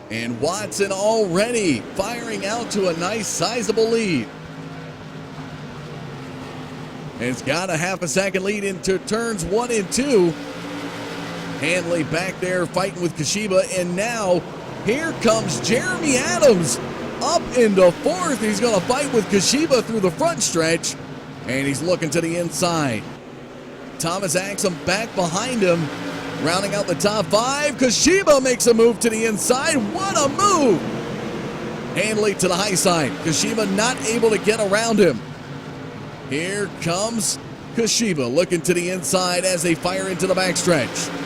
And Watson already firing out to a nice sizable lead. And it's got a half a second lead into turns 1 and 2. Hanley back there fighting with Kashiba, and now here comes Jeremy Adams up into 4th. He's going to fight with Kashiba through the front stretch, and he's looking to the inside. Thomas Axum back behind him, rounding out the top 5. Kashiba makes a move to the inside. What a move! Hanley to the high side. Kashiba not able to get around him. Here comes Kashiba looking to the inside as they fire into the backstretch.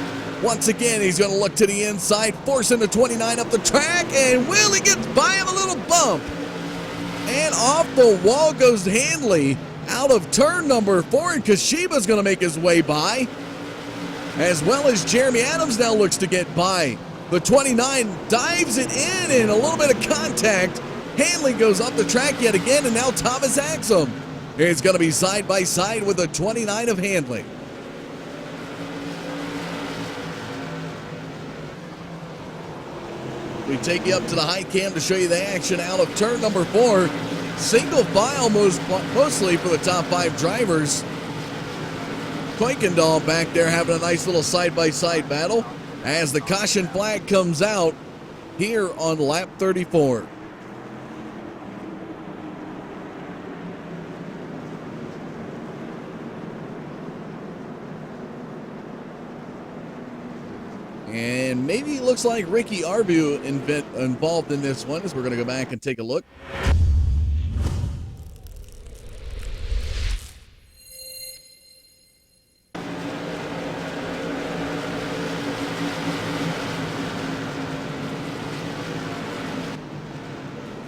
Once again, he's going to look to the inside, forcing the 29 up the track, and Willie gets by him, a little bump. And off the wall goes Hanley out of turn number 4, and Kashiba's going to make his way by. as well as Jeremy Adams now looks to get by. The 29 dives it in and a little bit of contact. Hanley goes up the track yet again, and now Thomas Axum is going to be side by side with the 29 of Hanley. We take you up to the high cam to show you the action out of turn number 4. Single file mostly for the top 5 drivers. Kuykendall back there having a nice little side-by-side battle as the caution flag comes out here on lap 34. And maybe it looks like Ricky Arbu involved in this one, as we're going to go back and take a look.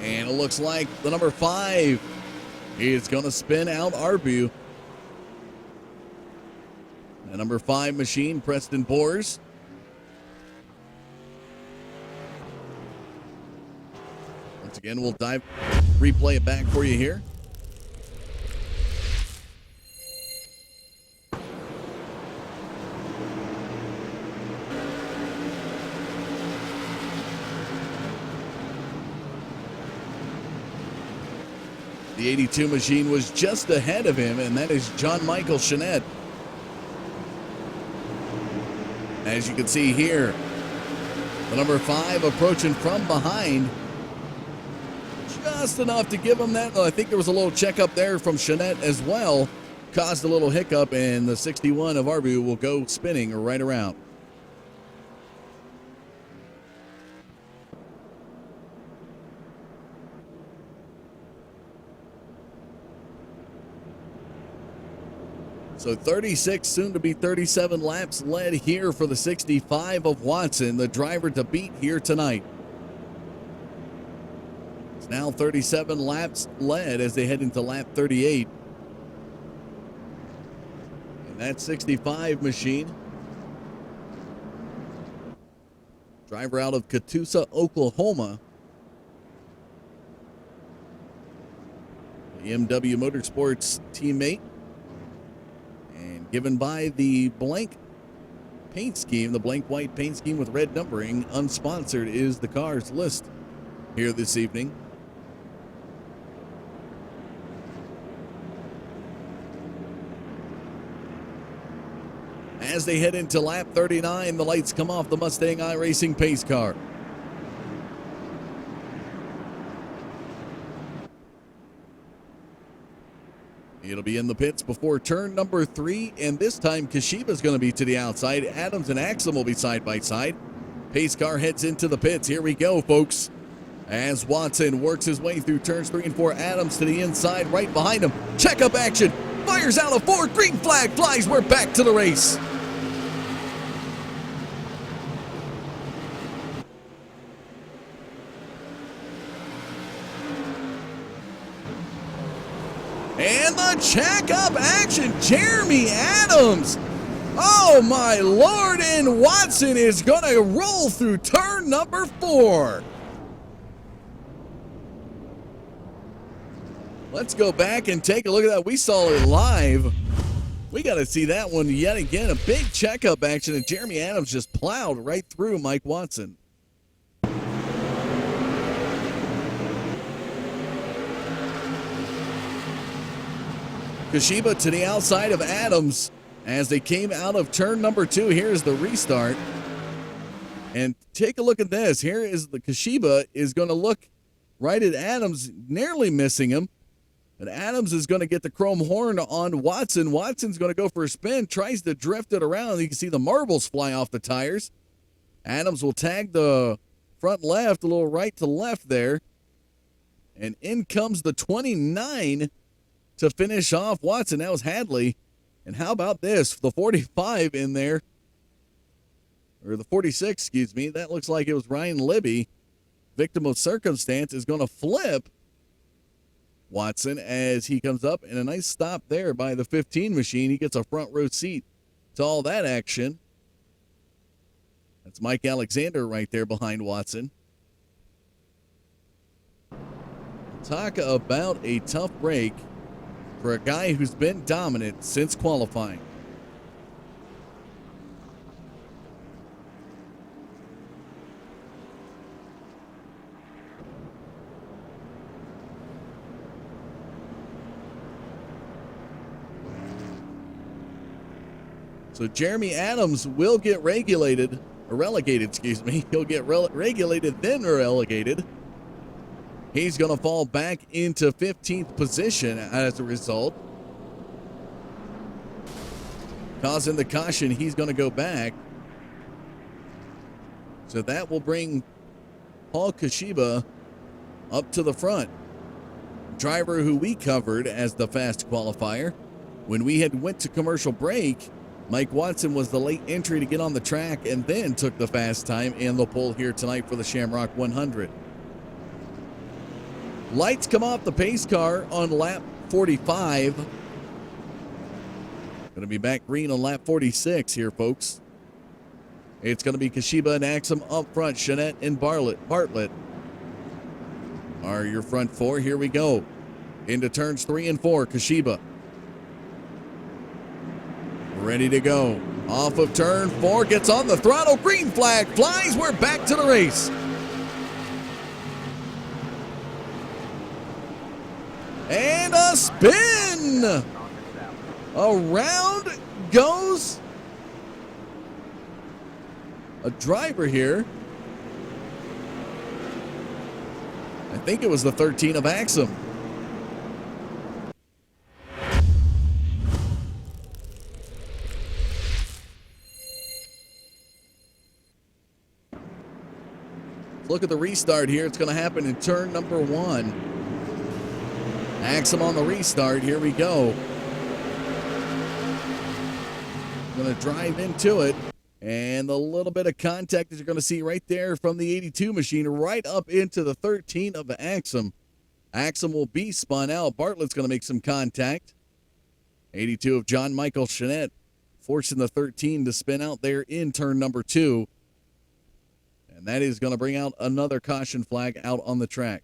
And it looks like the number 5 is going to spin out Arbu. The number 5 machine, Preston Boers. Once again, we'll replay it back for you here. The 82 machine was just ahead of him, and that is John Michael Chanette. As you can see here, the number 5 approaching from behind. Just enough to give him that. I think there was a little checkup there from Chanette as well. Caused a little hiccup, and the 61 of Arbu will go spinning right around. So 36, soon to be 37 laps led here for the 65 of Watson, the driver to beat here tonight. It's now 37 laps led as they head into lap 38. And that 65 machine, driver out of Catoosa, Oklahoma. The MW Motorsports teammate. And given by the blank paint scheme, the blank white paint scheme with red numbering, unsponsored is the car's list here this evening. As they head into lap 39, the lights come off the Mustang iRacing pace car. It'll be in the pits before turn number 3, and this time Kashiba's going to be to the outside. Adams and Axum will be side by side. Pace car heads into the pits. Here we go, folks. As Watson works his way through turns 3 and 4, Adams to the inside, right behind him. Checkup action. Fires out a 4. Green flag flies. We're back to the race. And the check-up action, Jeremy Adams. Oh, my Lord, and Watson is going to roll through turn number 4. Let's go back and take a look at that. We saw it live. We got to see that one yet again. A big check-up action, and Jeremy Adams just plowed right through Mike Watson. Kashiba to the outside of Adams as they came out of turn number 2. Here's the restart. And take a look at this. Here is the Kashiba is going to look right at Adams, nearly missing him. But Adams is going to get the chrome horn on Watson. Watson's going to go for a spin, tries to drift it around. You can see the marbles fly off the tires. Adams will tag the front left, a little right to left there. And in comes the 29 to finish off Watson. That was Hadley. And how about this? The 45 in there, or the 46, excuse me. That looks like it was Ryan Libby. Victim of circumstance is going to flip Watson as he comes up, and a nice stop there by the 15 machine. He gets a front row seat to all that action. That's Mike Alexander right there behind Watson. Talk about a tough break for a guy who's been dominant since qualifying. So Jeremy Adams will get relegated, excuse me. He'll get regulated, then relegated. He's going to fall back into 15th position as a result. Causing the caution, he's going to go back. So that will bring Paul Kashiba up to the front. Driver who we covered as the fast qualifier. When we had went to commercial break, Mike Watson was the late entry to get on the track and then took the fast time and the pole here tonight for the Shamrock 100. Lights come off the pace car on lap 45. Going to be back green on lap 46 here, folks. It's going to be Kashiba and Axum up front. Jeanette and Bartlett are your front four. Here we go. Into turns 3 and 4. Kashiba ready to go. Off of turn 4. Gets on the throttle. Green flag flies. We're back to the race. And a spin. Around goes a driver here. I think it was the 13 of Axum. Look at the restart here. It's going to happen in turn number 1. Axum on the restart. Here we go. Going to drive into it. And a little bit of contact that you're going to see right there from the 82 machine right up into the 13 of Axum. Axum will be spun out. Bartlett's going to make some contact. 82 of John Michael Jeanette forcing the 13 to spin out there in turn number 2. And that is going to bring out another caution flag out on the track.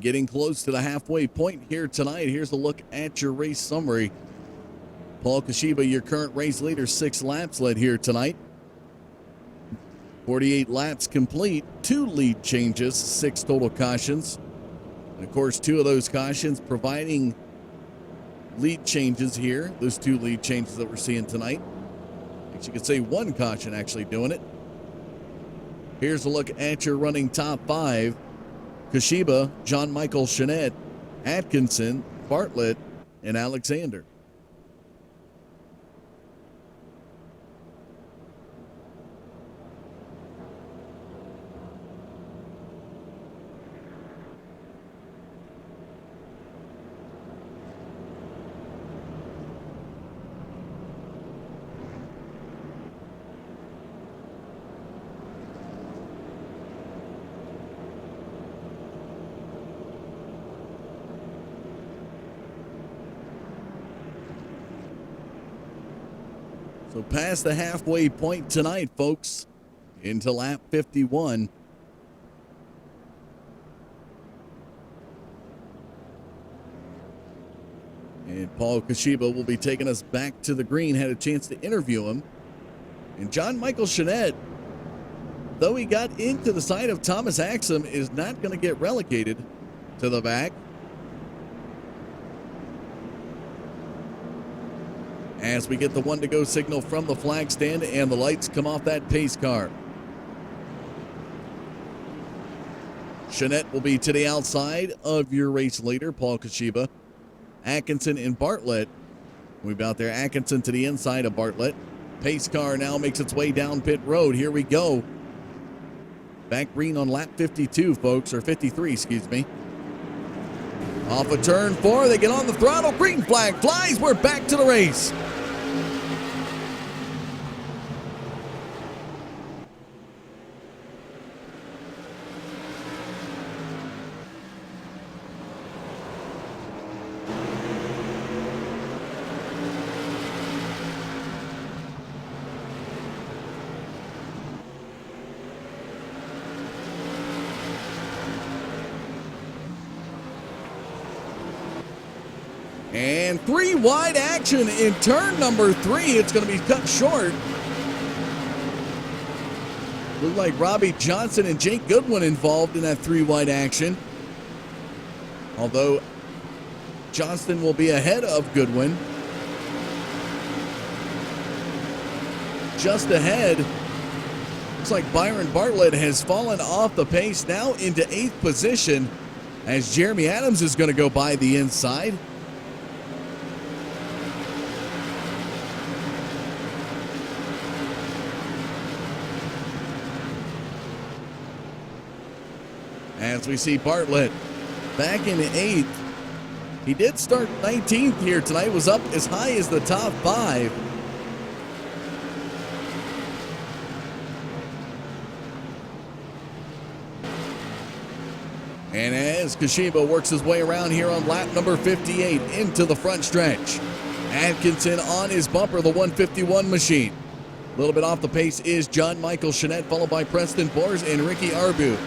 Getting close to the halfway point here tonight. Here's a look at your race summary. Paul Kashiba, your current race leader, 6 laps led here tonight. 48 laps complete, 2 lead changes, 6 total cautions. And of course, 2 of those cautions providing lead changes here. Those 2 lead changes that we're seeing tonight. I guess you could say 1 caution actually doing it. Here's a look at your running top 5. Kashiba, John Michael Jeanette, Atkinson, Bartlett, and Alexander. So past the halfway point tonight, folks, into lap 51. And Paul Kashiba will be taking us back to the green. Had a chance to interview him. And John Michael Jeanette, though he got into the side of Thomas Axum, is not going to get relegated to the back. As we get the 1-to-go signal from the flag stand and the lights come off that pace car. Jeanette will be to the outside of your race leader, Paul Kashiba. Atkinson and Bartlett. We've got there Atkinson to the inside of Bartlett. Pace car now makes its way down pit road. Here we go. Back green on lap 52, folks, or 53, excuse me. Off of turn 4, they get on the throttle. Green flag flies. We're back to the race. And 3 wide action in turn number 3. It's going to be cut short. Looked like Robbie Johnson and Jake Goodwin involved in that 3 wide action. Although Johnston will be ahead of Goodwin. Just ahead. Looks like Byron Bartlett has fallen off the pace, now into 8th position, as Jeremy Adams is going to go by the inside. As we see Bartlett back in 8th. He did start 19th here tonight, was up as high as the top 5. And as Kashiba works his way around here on lap number 58 into the front stretch. Atkinson on his bumper, the 151 machine. A little bit off the pace is John Michael Chanette, followed by Preston Bors and Ricky Arbu.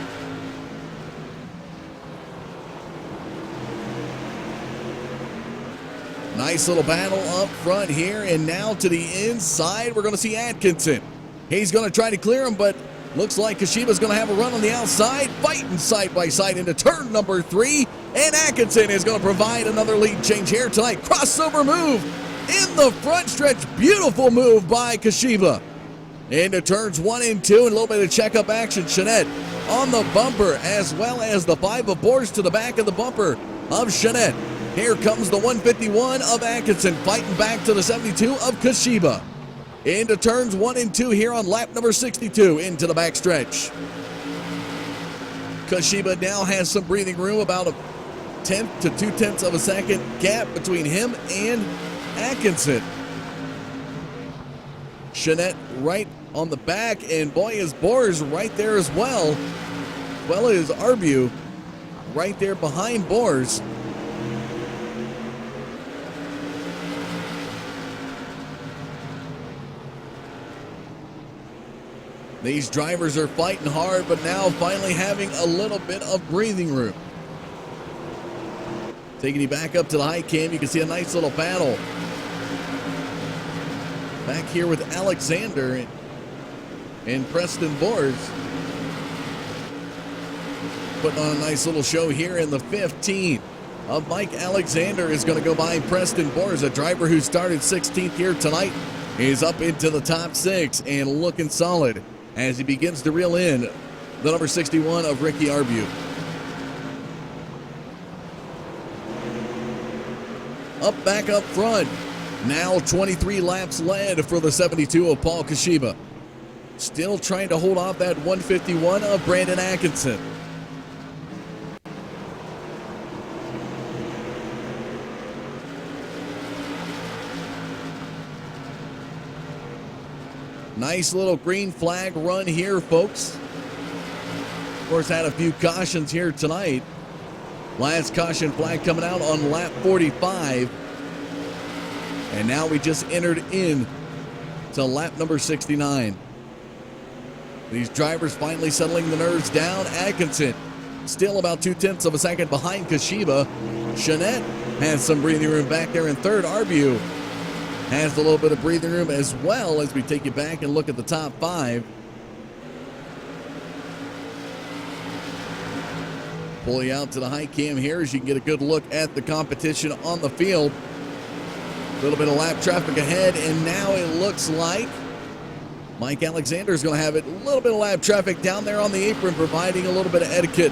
Nice little battle up front here, and now to the inside, we're going to see Atkinson. He's going to try to clear him, but looks like Kashiba's going to have a run on the outside, fighting side by side into turn number 3, and Atkinson is going to provide another lead change here tonight. Crossover move in the front stretch. Beautiful move by Kashiba. Into turns 1 and 2, and a little bit of checkup action. Chanette on the bumper, as well as the 5 of Bors to the back of the bumper of Chanette. Here comes the 151 of Atkinson, fighting back to the 72 of Kashiba. Into turns 1 and 2 here on lap number 62 into the backstretch. Kashiba now has some breathing room, about a 1/10 to 2/10 of a second gap between him and Atkinson. Chanette right on the back, and boy is Bors right there as well as Arbu right there behind Bors. These drivers are fighting hard, but now finally having a little bit of breathing room. Taking you back up to the high cam, you can see a nice little battle. Back here with Alexander and Preston Bors. Putting on a nice little show here in the 15 of Mike Alexander is going to go by Preston Bors, a driver who started 16th here tonight. He's up into the top 6 and looking solid as he begins to reel in the number 61 of Ricky Arbu. Back up front. Now 23 laps led for the 72 of Paul Kashiba. Still trying to hold off that 151 of Brandon Atkinson. Nice little green flag run here, folks. Of course, had a few cautions here tonight. Last caution flag coming out on lap 45. And now we just entered in to lap number 69. These drivers finally settling the nerves down. Atkinson still about 2/10 of a second behind Kashiba. Chanette has some breathing room back there in third. Arbu has a little bit of breathing room as well as we take you back and look at the top 5. Pull you out to the high cam here as you can get a good look at the competition on the field. A little bit of lap traffic ahead, and now it looks like Mike Alexander is going to have it. A little bit of lap traffic down there on the apron, providing a little bit of etiquette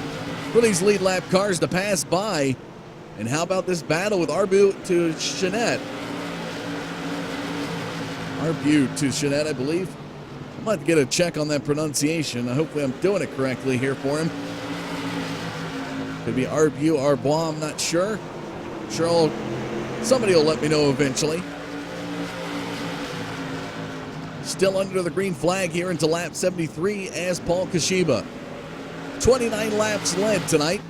for these lead lap cars to pass by. And how about this battle with Arbu to Chanette? Arbu to Chanette, I believe. I might get a check on that pronunciation. Hopefully I'm doing it correctly here for him. Could be Arbu, Arbois, I'm not sure. Somebody will let me know eventually. Still under the green flag here into lap 73 as Paul Kashiba. 29 laps led tonight.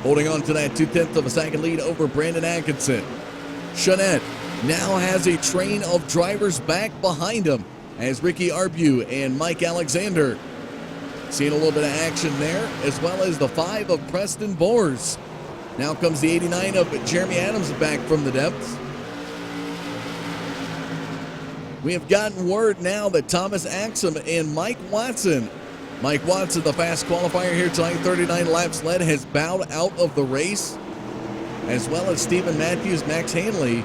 Holding on to that 2/10 of a second lead over Brandon Atkinson. Chanette now has a train of drivers back behind him as Ricky Arbu and Mike Alexander. Seeing a little bit of action there, as well as the 5 of Preston Bors. Now comes the 89 of Jeremy Adams back from the depths. We have gotten word now that Thomas Axum and Mike Watson, the fast qualifier here tonight, 39 laps led, has bowed out of the race, as well as Stephen Matthews, Max Hanley,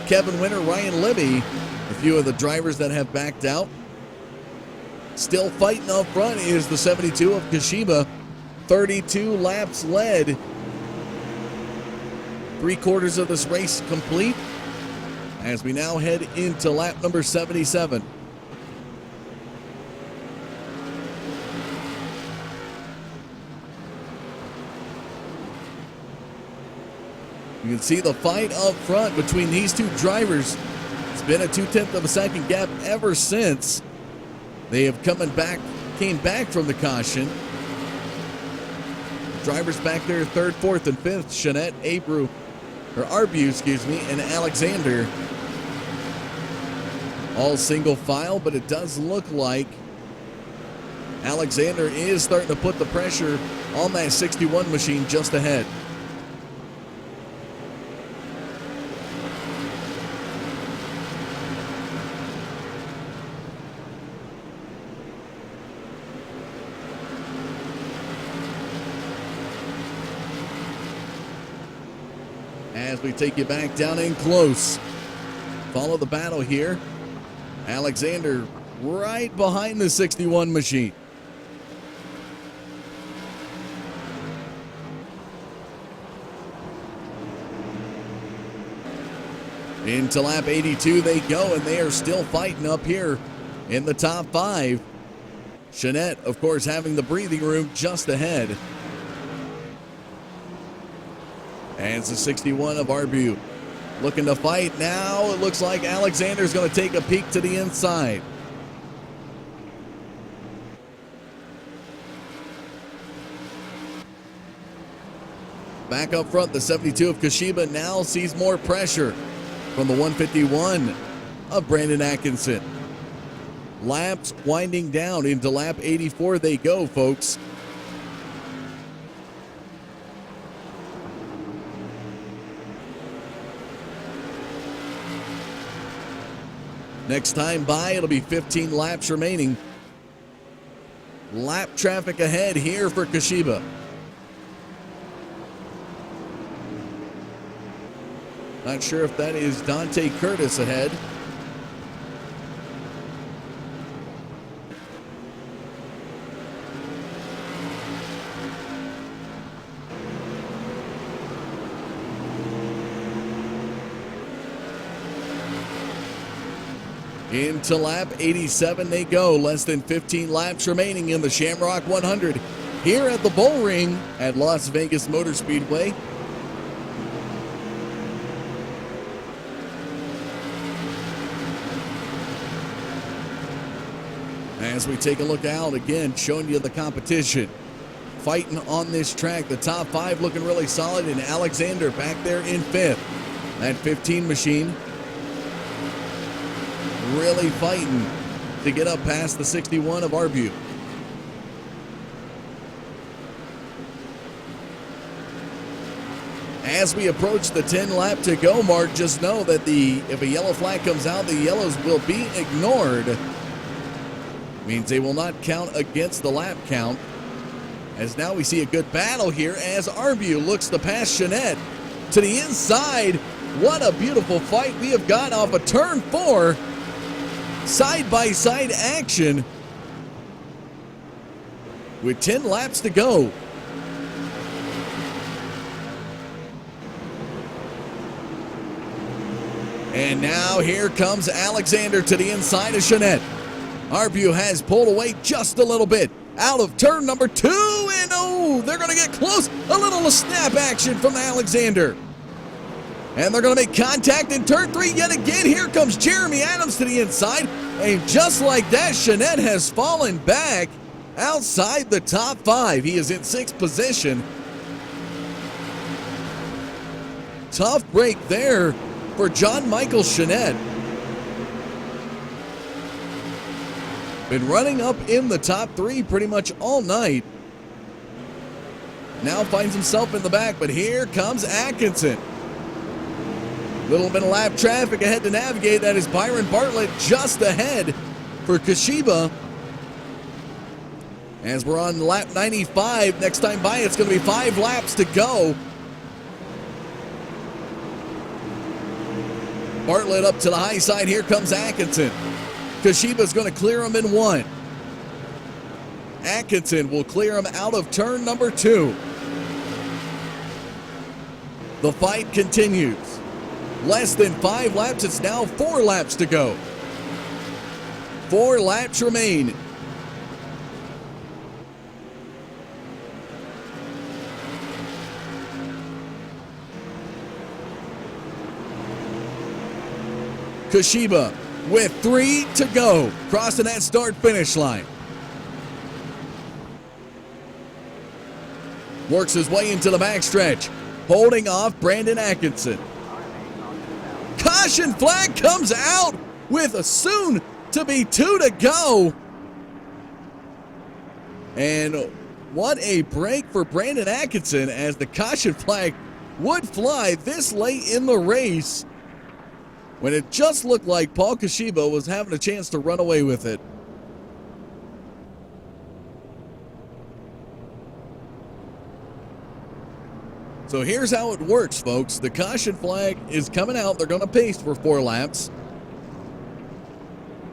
Kevin Winter, Ryan Libby, a few of the drivers that have backed out. Still fighting up front is the 72 of Kashiba, 32 laps led. 3/4 of this race complete as we now head into lap number 77. You can see the fight up front between these two drivers. It's been a 2/10 of a second gap ever since they have came back from the caution. Drivers back there, 3rd, 4th, and 5th. Shanette, Arbu, and Alexander. All single file, but it does look like Alexander is starting to put the pressure on that 61 machine just ahead. As we take you back down in close. Follow the battle here. Alexander right behind the 61 machine. Into lap 82 they go, and they are still fighting up here in the top 5. Shanette, of course, having the breathing room just ahead. And it's the 61 of Arbu looking to fight now. It looks like Alexander's going to take a peek to the inside. Back up front, the 72 of Kashiba now sees more pressure from the 151 of Brandon Atkinson. Laps winding down into lap 84 they go, folks. Next time by, it'll be 15 laps remaining. Lap traffic ahead here for Kashiba. Not sure if that is Dante Curtis ahead. Into lap 87 they go. Less than 15 laps remaining in the Shamrock 100 here at the Bullring at Las Vegas Motor Speedway. As we take a look out again, showing you the competition. Fighting on this track, the top 5 looking really solid, and Alexander back there in 5th. That 15 machine really fighting to get up past the 61 of Arbu. As we approach the 10 lap to go mark, just know that if a yellow flag comes out, the yellows will be ignored. Means they will not count against the lap count. As now we see a good battle here as Arbu looks to pass Shanette to the inside. What a beautiful fight we have got off of turn 4. Side-by-side action with 10 laps to go. And now here comes Alexander to the inside of Shanette. Arbu has pulled away just a little bit out of turn number 2, and oh, they're going to get close. A little snap action from Alexander. And they're going to make contact in turn 3 yet again. Here comes Jeremy Adams to the inside. And just like that, Shanette has fallen back outside the top 5. He is in 6th position. Tough break there for John Michael Shanette. Been running up in the top 3 pretty much all night. now finds himself in the back, but here comes Atkinson. Little bit of lap traffic ahead to navigate. That is Byron Bartlett just ahead for Kashiba. As we're on lap 95, next time by, it's going to be 5 laps to go. Bartlett up to the high side. Here comes Atkinson. Kashiba's going to clear him in 1. Atkinson will clear him out of turn number 2. The fight continues. Less than 5 laps. It's now 4 laps to go. 4 laps remain. Kashiba with 3 to go, crossing that start-finish line. Works his way into the backstretch, holding off Brandon Atkinson. Caution flag comes out with a soon-to-be 2 to go. And what a break for Brandon Atkinson, as the caution flag would fly this late in the race, when it just looked like Paul Kashiba was having a chance to run away with it. So here's how it works, folks. The caution flag is coming out. They're going to pace for 4 laps.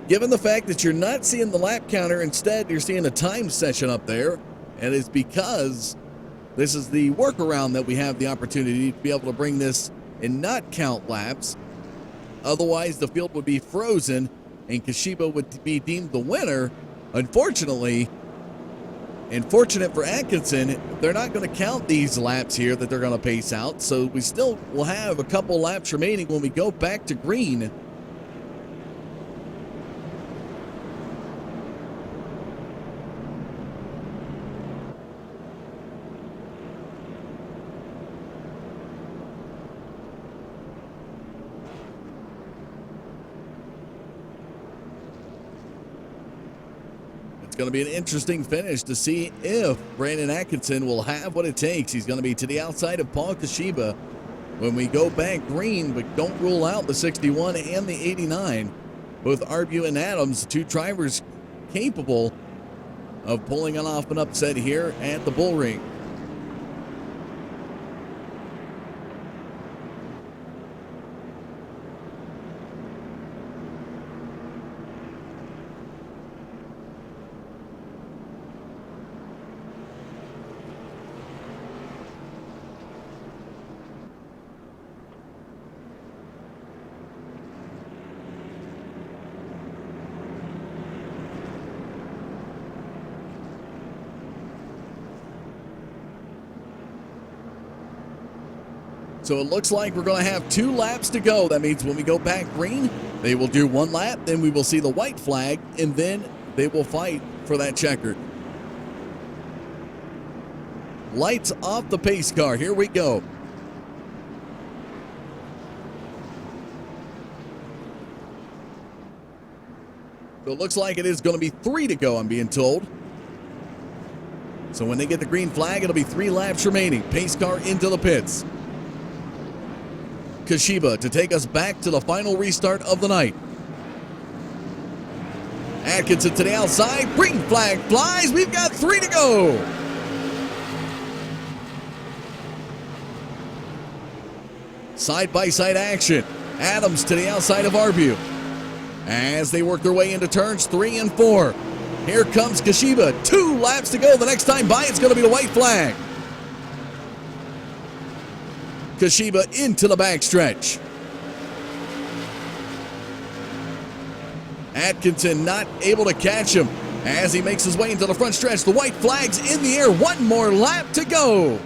Given the fact that you're not seeing the lap counter, instead you're seeing a time session up there, and it's because this is the workaround that we have the opportunity to be able to bring this and not count laps. Otherwise, the field would be frozen, and Kashiba would be deemed the winner. Unfortunately, and fortunate for Atkinson, they're not going to count these laps here that they're going to pace out, so we still will have a couple laps remaining when we go back to green. Going to be an interesting finish to see if Brandon Atkinson will have what it takes. He's going to be to the outside of Paul Kashiba when we go back green, but don't rule out the 61 and the 89. Both Arbu and Adams, 2 drivers capable of pulling off an upset here at the Bullring. So it looks like we're going to have 2 laps to go. That means when we go back green, they will do 1 lap, then we will see the white flag, and then they will fight for that checkered. Lights off the pace car. Here we go. So it looks like it is going to be 3 to go, I'm being told. So when they get the green flag, it'll be 3 laps remaining. Pace car into the pits. Kashiba to take us back to the final restart of the night. Atkinson to the outside. Green flag flies. We've got 3 to go. Side-by-side action. Adams to the outside of Arbu as they work their way into turns 3 and 4. Here comes Kashiba. 2 laps to go. The next time by, it's going to be the white flag. Kashiba into the backstretch. Atkinson not able to catch him as he makes his way into the front stretch. The white flag's in the air. 1 more lap to go.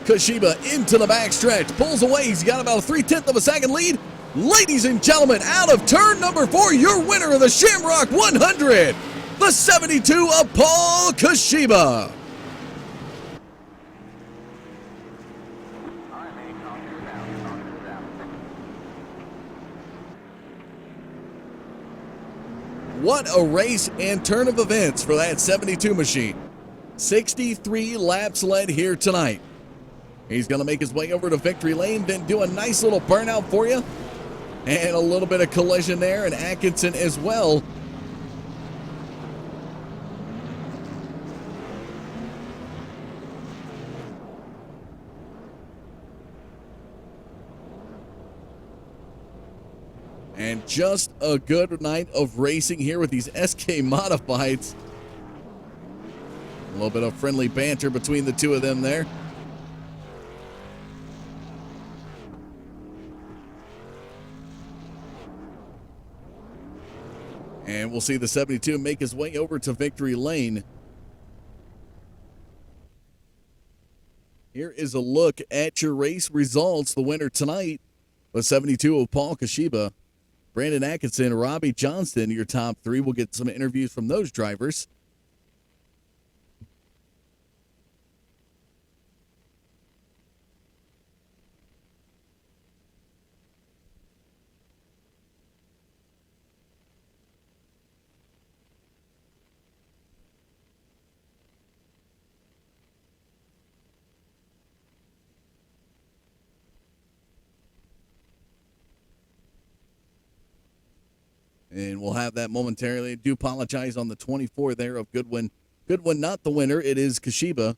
Kashiba into the backstretch. Pulls away. He's got about a 3/10 of a second lead. Ladies and gentlemen, out of turn number 4, your winner of the Shamrock 100, the 72 of Paul Kashiba. What a race and turn of events for that 72 machine. 63 laps led here tonight. He's going to make his way over to victory lane, then do a nice little burnout for you. And a little bit of collision there, and Atkinson as well. And just a good night of racing here with these SK Modifieds. A little bit of friendly banter between the two of them there. And we'll see the 72 make his way over to victory lane. Here is a look at your race results. The winner tonight was 72 of Paul Kashiba. Brandon Atkinson, Robbie Johnston, your top three. We'll get some interviews from those drivers. And we'll have that momentarily. I do apologize on the 24 there of Goodwin. Goodwin not the winner. It is Kashiba.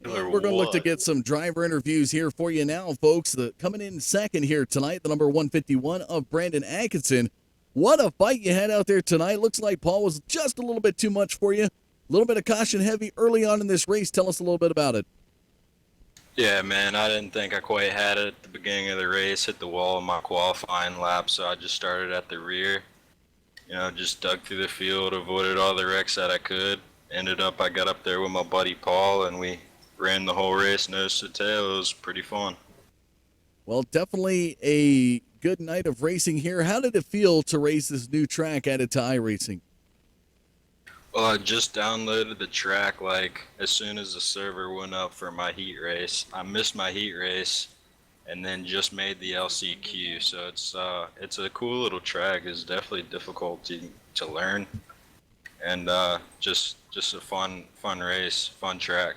We're going to look to get some driver interviews here for you now, folks. Coming in second here tonight, the number 151 of Brandon Atkinson. What a fight you had out there tonight. Looks like Paul was just a little bit too much for you. A little bit of caution heavy early on in this race. Tell us a little bit about it. Yeah, man, I didn't think I quite had it at the beginning of the race. Hit the wall in my qualifying lap, so I just started at the rear. You know, just dug through the field, avoided all the wrecks that I could. Ended up, I got up there with my buddy Paul, and we ran the whole race nose to tail. It was pretty fun. Well, definitely a good night of racing here. How did it feel to race this new track added to iRacing? Well, I just downloaded the track like as soon as the server went up for my heat race. I missed my heat race and then just made the LCQ. So it's a cool little track. It's definitely difficult to learn, and just a fun race, fun track.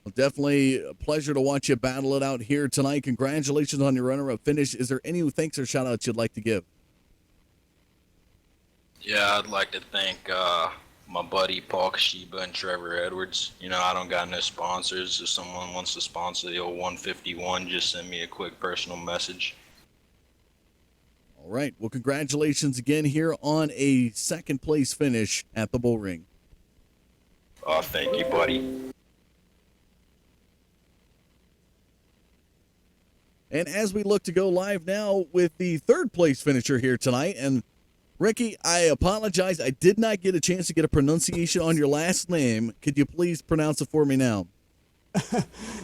Well, definitely a pleasure to watch you battle it out here tonight. Congratulations on your runner-up finish. Is there any thanks or shout-outs you'd like to give? Yeah, I'd like to thank my buddy Paul Kashiba and Trevor Edwards. You know, I don't got no sponsors. If someone wants to sponsor the old 151, just send me a quick personal message. All right. Well, congratulations again here on a second-place finish at the Bullring. Oh, thank you, buddy. And as we look to go live now with the third-place finisher here tonight, and Ricky, I apologize. I did not get a chance to get a pronunciation on your last name. Could you please pronounce it for me now?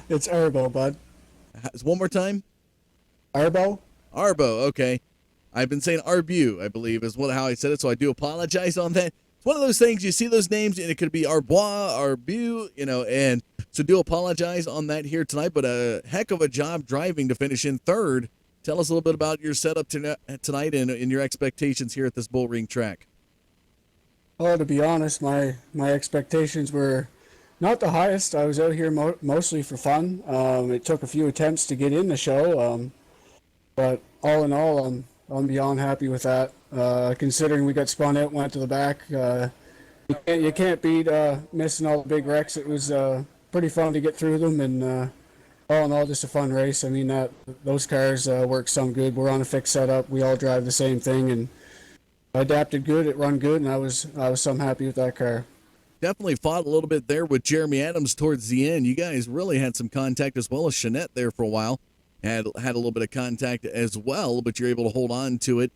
It's Arbo, bud. One more time? Arbo? Arbo, okay. I've been saying Arbu, I believe, is how I said it, so I do apologize on that. It's one of those things, you see those names, and it could be Arbois, Arbu, and so do apologize on that here tonight, but a heck of a job driving to finish in third. Tell us a little bit about your setup tonight and your expectations here at this Bullring track. Well, to be honest, my expectations were not the highest. I was out here mostly for fun. It took a few attempts to get in the show, but all in all, I'm beyond happy with that. Considering we got spun out, went to the back, you can't beat missing all the big wrecks. It was pretty fun to get through them, and all in all, just a fun race. I mean, those cars work some good. We're on a fixed setup. We all drive the same thing, and I adapted good. It run good, and I was some happy with that car. Definitely fought a little bit there with Jeremy Adams towards the end. You guys really had some contact as well as Jeanette there for a while. had a little bit of contact as well, but you're able to hold on to it.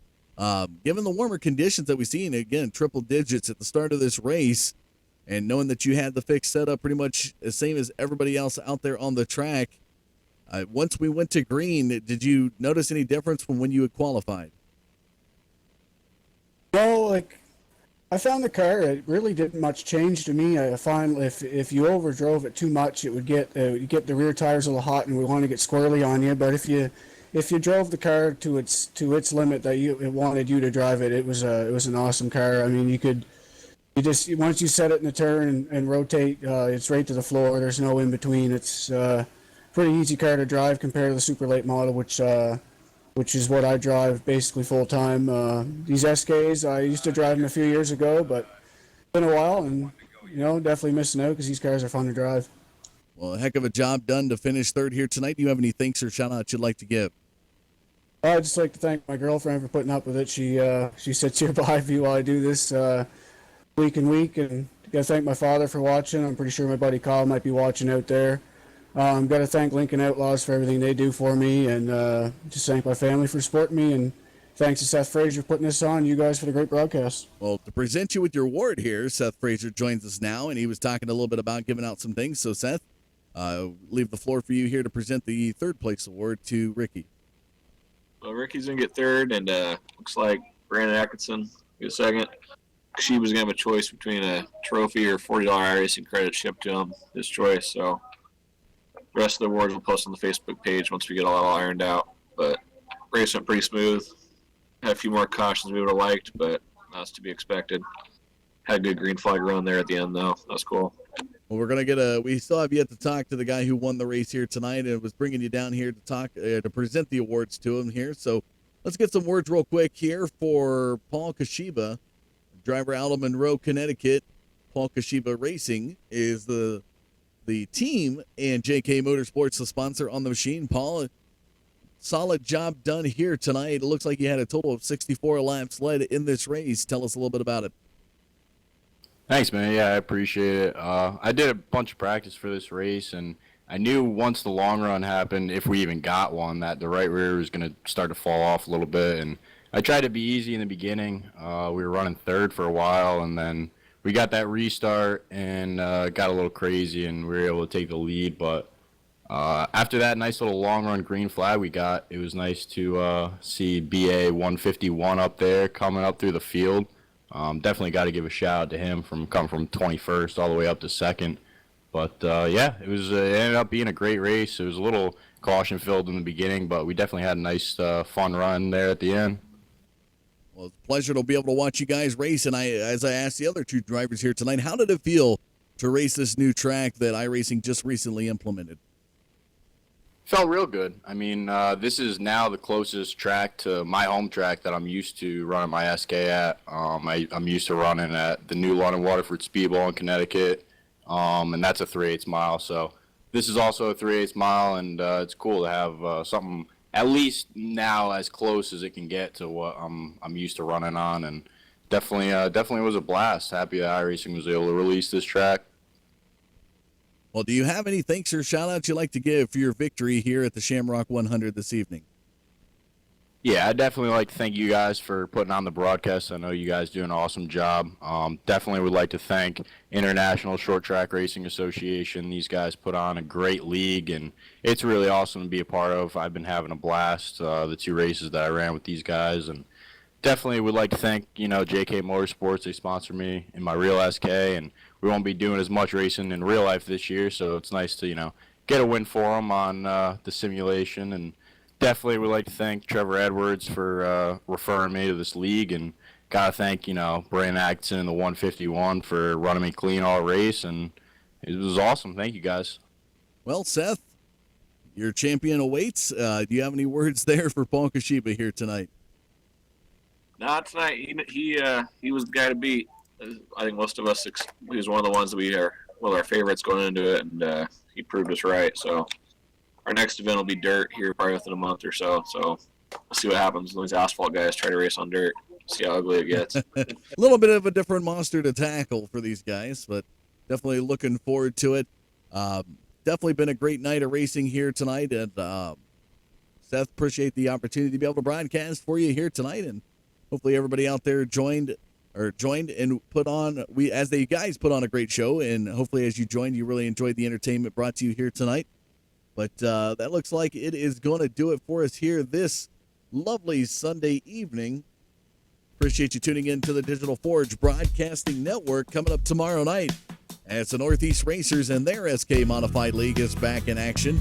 Given the warmer conditions that we've seen, again, triple digits at the start of this race, and knowing that you had the fixed setup pretty much the same as everybody else out there on the track, once we went to green, did you notice any difference from when you had qualified? No, like I found the car. It really didn't much change to me. I find if you overdrove it too much, it would get the rear tires a little hot and would want to get squirrely on you. But if you drove the car to its limit that it wanted you to drive it, it was an awesome car. I mean, you just once you set it in the turn and rotate, it's right to the floor. There's no in between. It's pretty easy car to drive compared to the super late model, which is what I drive basically full time. These SKs, I used to drive them a few years ago, but it's been a while, and definitely missing out because these cars are fun to drive. Well, a heck of a job done to finish third here tonight. Do you have any thanks or shout outs you'd like to give? I'd just like to thank my girlfriend for putting up with it. She sits here behind me while I do this week and week, and gotta thank my father for watching. I'm pretty sure my buddy Kyle might be watching out there. Got to thank Lincoln Outlaws for everything they do for me, and just thank my family for supporting me, and thanks to Seth Frazier for putting this on, you guys for the great broadcast. Well, to present you with your award here, Seth Frazier joins us now, and he was talking a little bit about giving out some things. So, Seth, leave the floor for you here to present the third place award to Ricky. Well, Ricky's going to get third, and looks like Brandon Atkinson get second. She was going to have a choice between a trophy or $40 iRacing credit shipped to him, his choice. So, the rest of the awards we'll post on the Facebook page once we get all ironed out. But race went pretty smooth. Had a few more cautions we would have liked, but that's to be expected. Had a good green flag run there at the end, though. That was cool. Well, we still have yet to talk to the guy who won the race here tonight, and was bringing you down here to present the awards to him here. So let's get some words real quick here for Paul Kashiba, driver out of Monroe, Connecticut. Paul Kashiba Racing is the team, and JK Motorsports, the sponsor on the machine. Paul, solid job done here tonight. It looks like you had a total of 64 laps led in this race. Tell us a little bit about it. Thanks, man. Yeah, I appreciate it. I did a bunch of practice for this race, and I knew once the long run happened, if we even got one, that the right rear was going to start to fall off a little bit. And I tried to be easy in the beginning. We were running third for a while, and then we got that restart and got a little crazy, and we were able to take the lead. But after that nice little long run green flag we got, it was nice to see BA 151 up there coming up through the field. Definitely got to give a shout out to him coming from 21st all the way up to second. But yeah, it ended up being a great race. It was a little caution filled in the beginning, but we definitely had a nice fun run there at the end. Well, it's a pleasure to be able to watch you guys race. And as I asked the other two drivers here tonight, how did it feel to race this new track that iRacing just recently implemented? Felt real good. I mean, this is now the closest track to my home track that I'm used to running my SK at. I'm used to running at the new London Waterford Speedball in Connecticut, and that's a 3/8 mile. So this is also a 3/8 mile, and it's cool to have something at least now as close as it can get to what I'm used to running on, and definitely was a blast. Happy that iRacing was able to release this track. Well, do you have any thanks or shout-outs you'd like to give for your victory here at the Shamrock 100 this evening? Yeah, I'd definitely like to thank you guys for putting on the broadcast. I know you guys do an awesome job. Definitely would like to thank International Short Track Racing Association. These guys put on a great league, and it's really awesome to be a part of. I've been having a blast, the two races that I ran with these guys, and definitely would like to thank, JK Motorsports. They sponsor me in my real SK, and we won't be doing as much racing in real life this year, so it's nice to, get a win for them on the simulation. And definitely would like to thank Trevor Edwards for referring me to this league, and gotta thank, Brandon Atkinson and the 151 for running me clean all race, and it was awesome. Thank you, guys. Well, Seth, your champion awaits. Do you have any words there for Paul Kashiba here tonight? Not tonight. He was the guy to beat. I think most of us, he was one of the ones that we are one of our favorites going into it, and he proved us right. So our next event will be dirt here probably within a month or so. So we'll see what happens. These asphalt guys try to race on dirt. See how ugly it gets. A little bit of a different monster to tackle for these guys, but definitely looking forward to it. Definitely been a great night of racing here tonight, and Seth, appreciate the opportunity to be able to broadcast for you here tonight, and hopefully everybody out there joined and put on, as the guys put on a great show, and hopefully as you joined, you really enjoyed the entertainment brought to you here tonight. But that looks like it is going to do it for us here this lovely Sunday evening. Appreciate you tuning in to the Digital Forge Broadcasting Network. Coming up tomorrow night, as the Northeast Racers and their SK Modified League is back in action.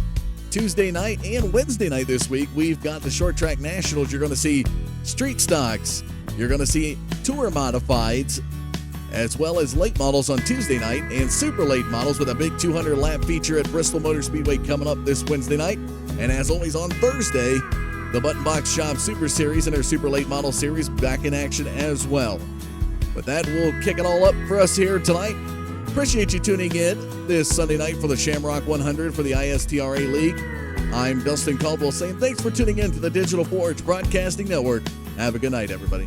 Tuesday night and Wednesday night this week, we've got the Short Track Nationals. You're going to see street stocks. You're going to see tour modifieds, as well as late models on Tuesday night and super late models with a big 200-lap feature at Bristol Motor Speedway coming up this Wednesday night. And as always on Thursday, the Button Box Shop Super Series and their super late model series back in action as well. With that, we'll kick it all up for us here tonight. Appreciate you tuning in this Sunday night for the Shamrock 100 for the ISTRA League. I'm Dustin Caldwell saying thanks for tuning in to the Digital Forge Broadcasting Network. Have a good night, everybody.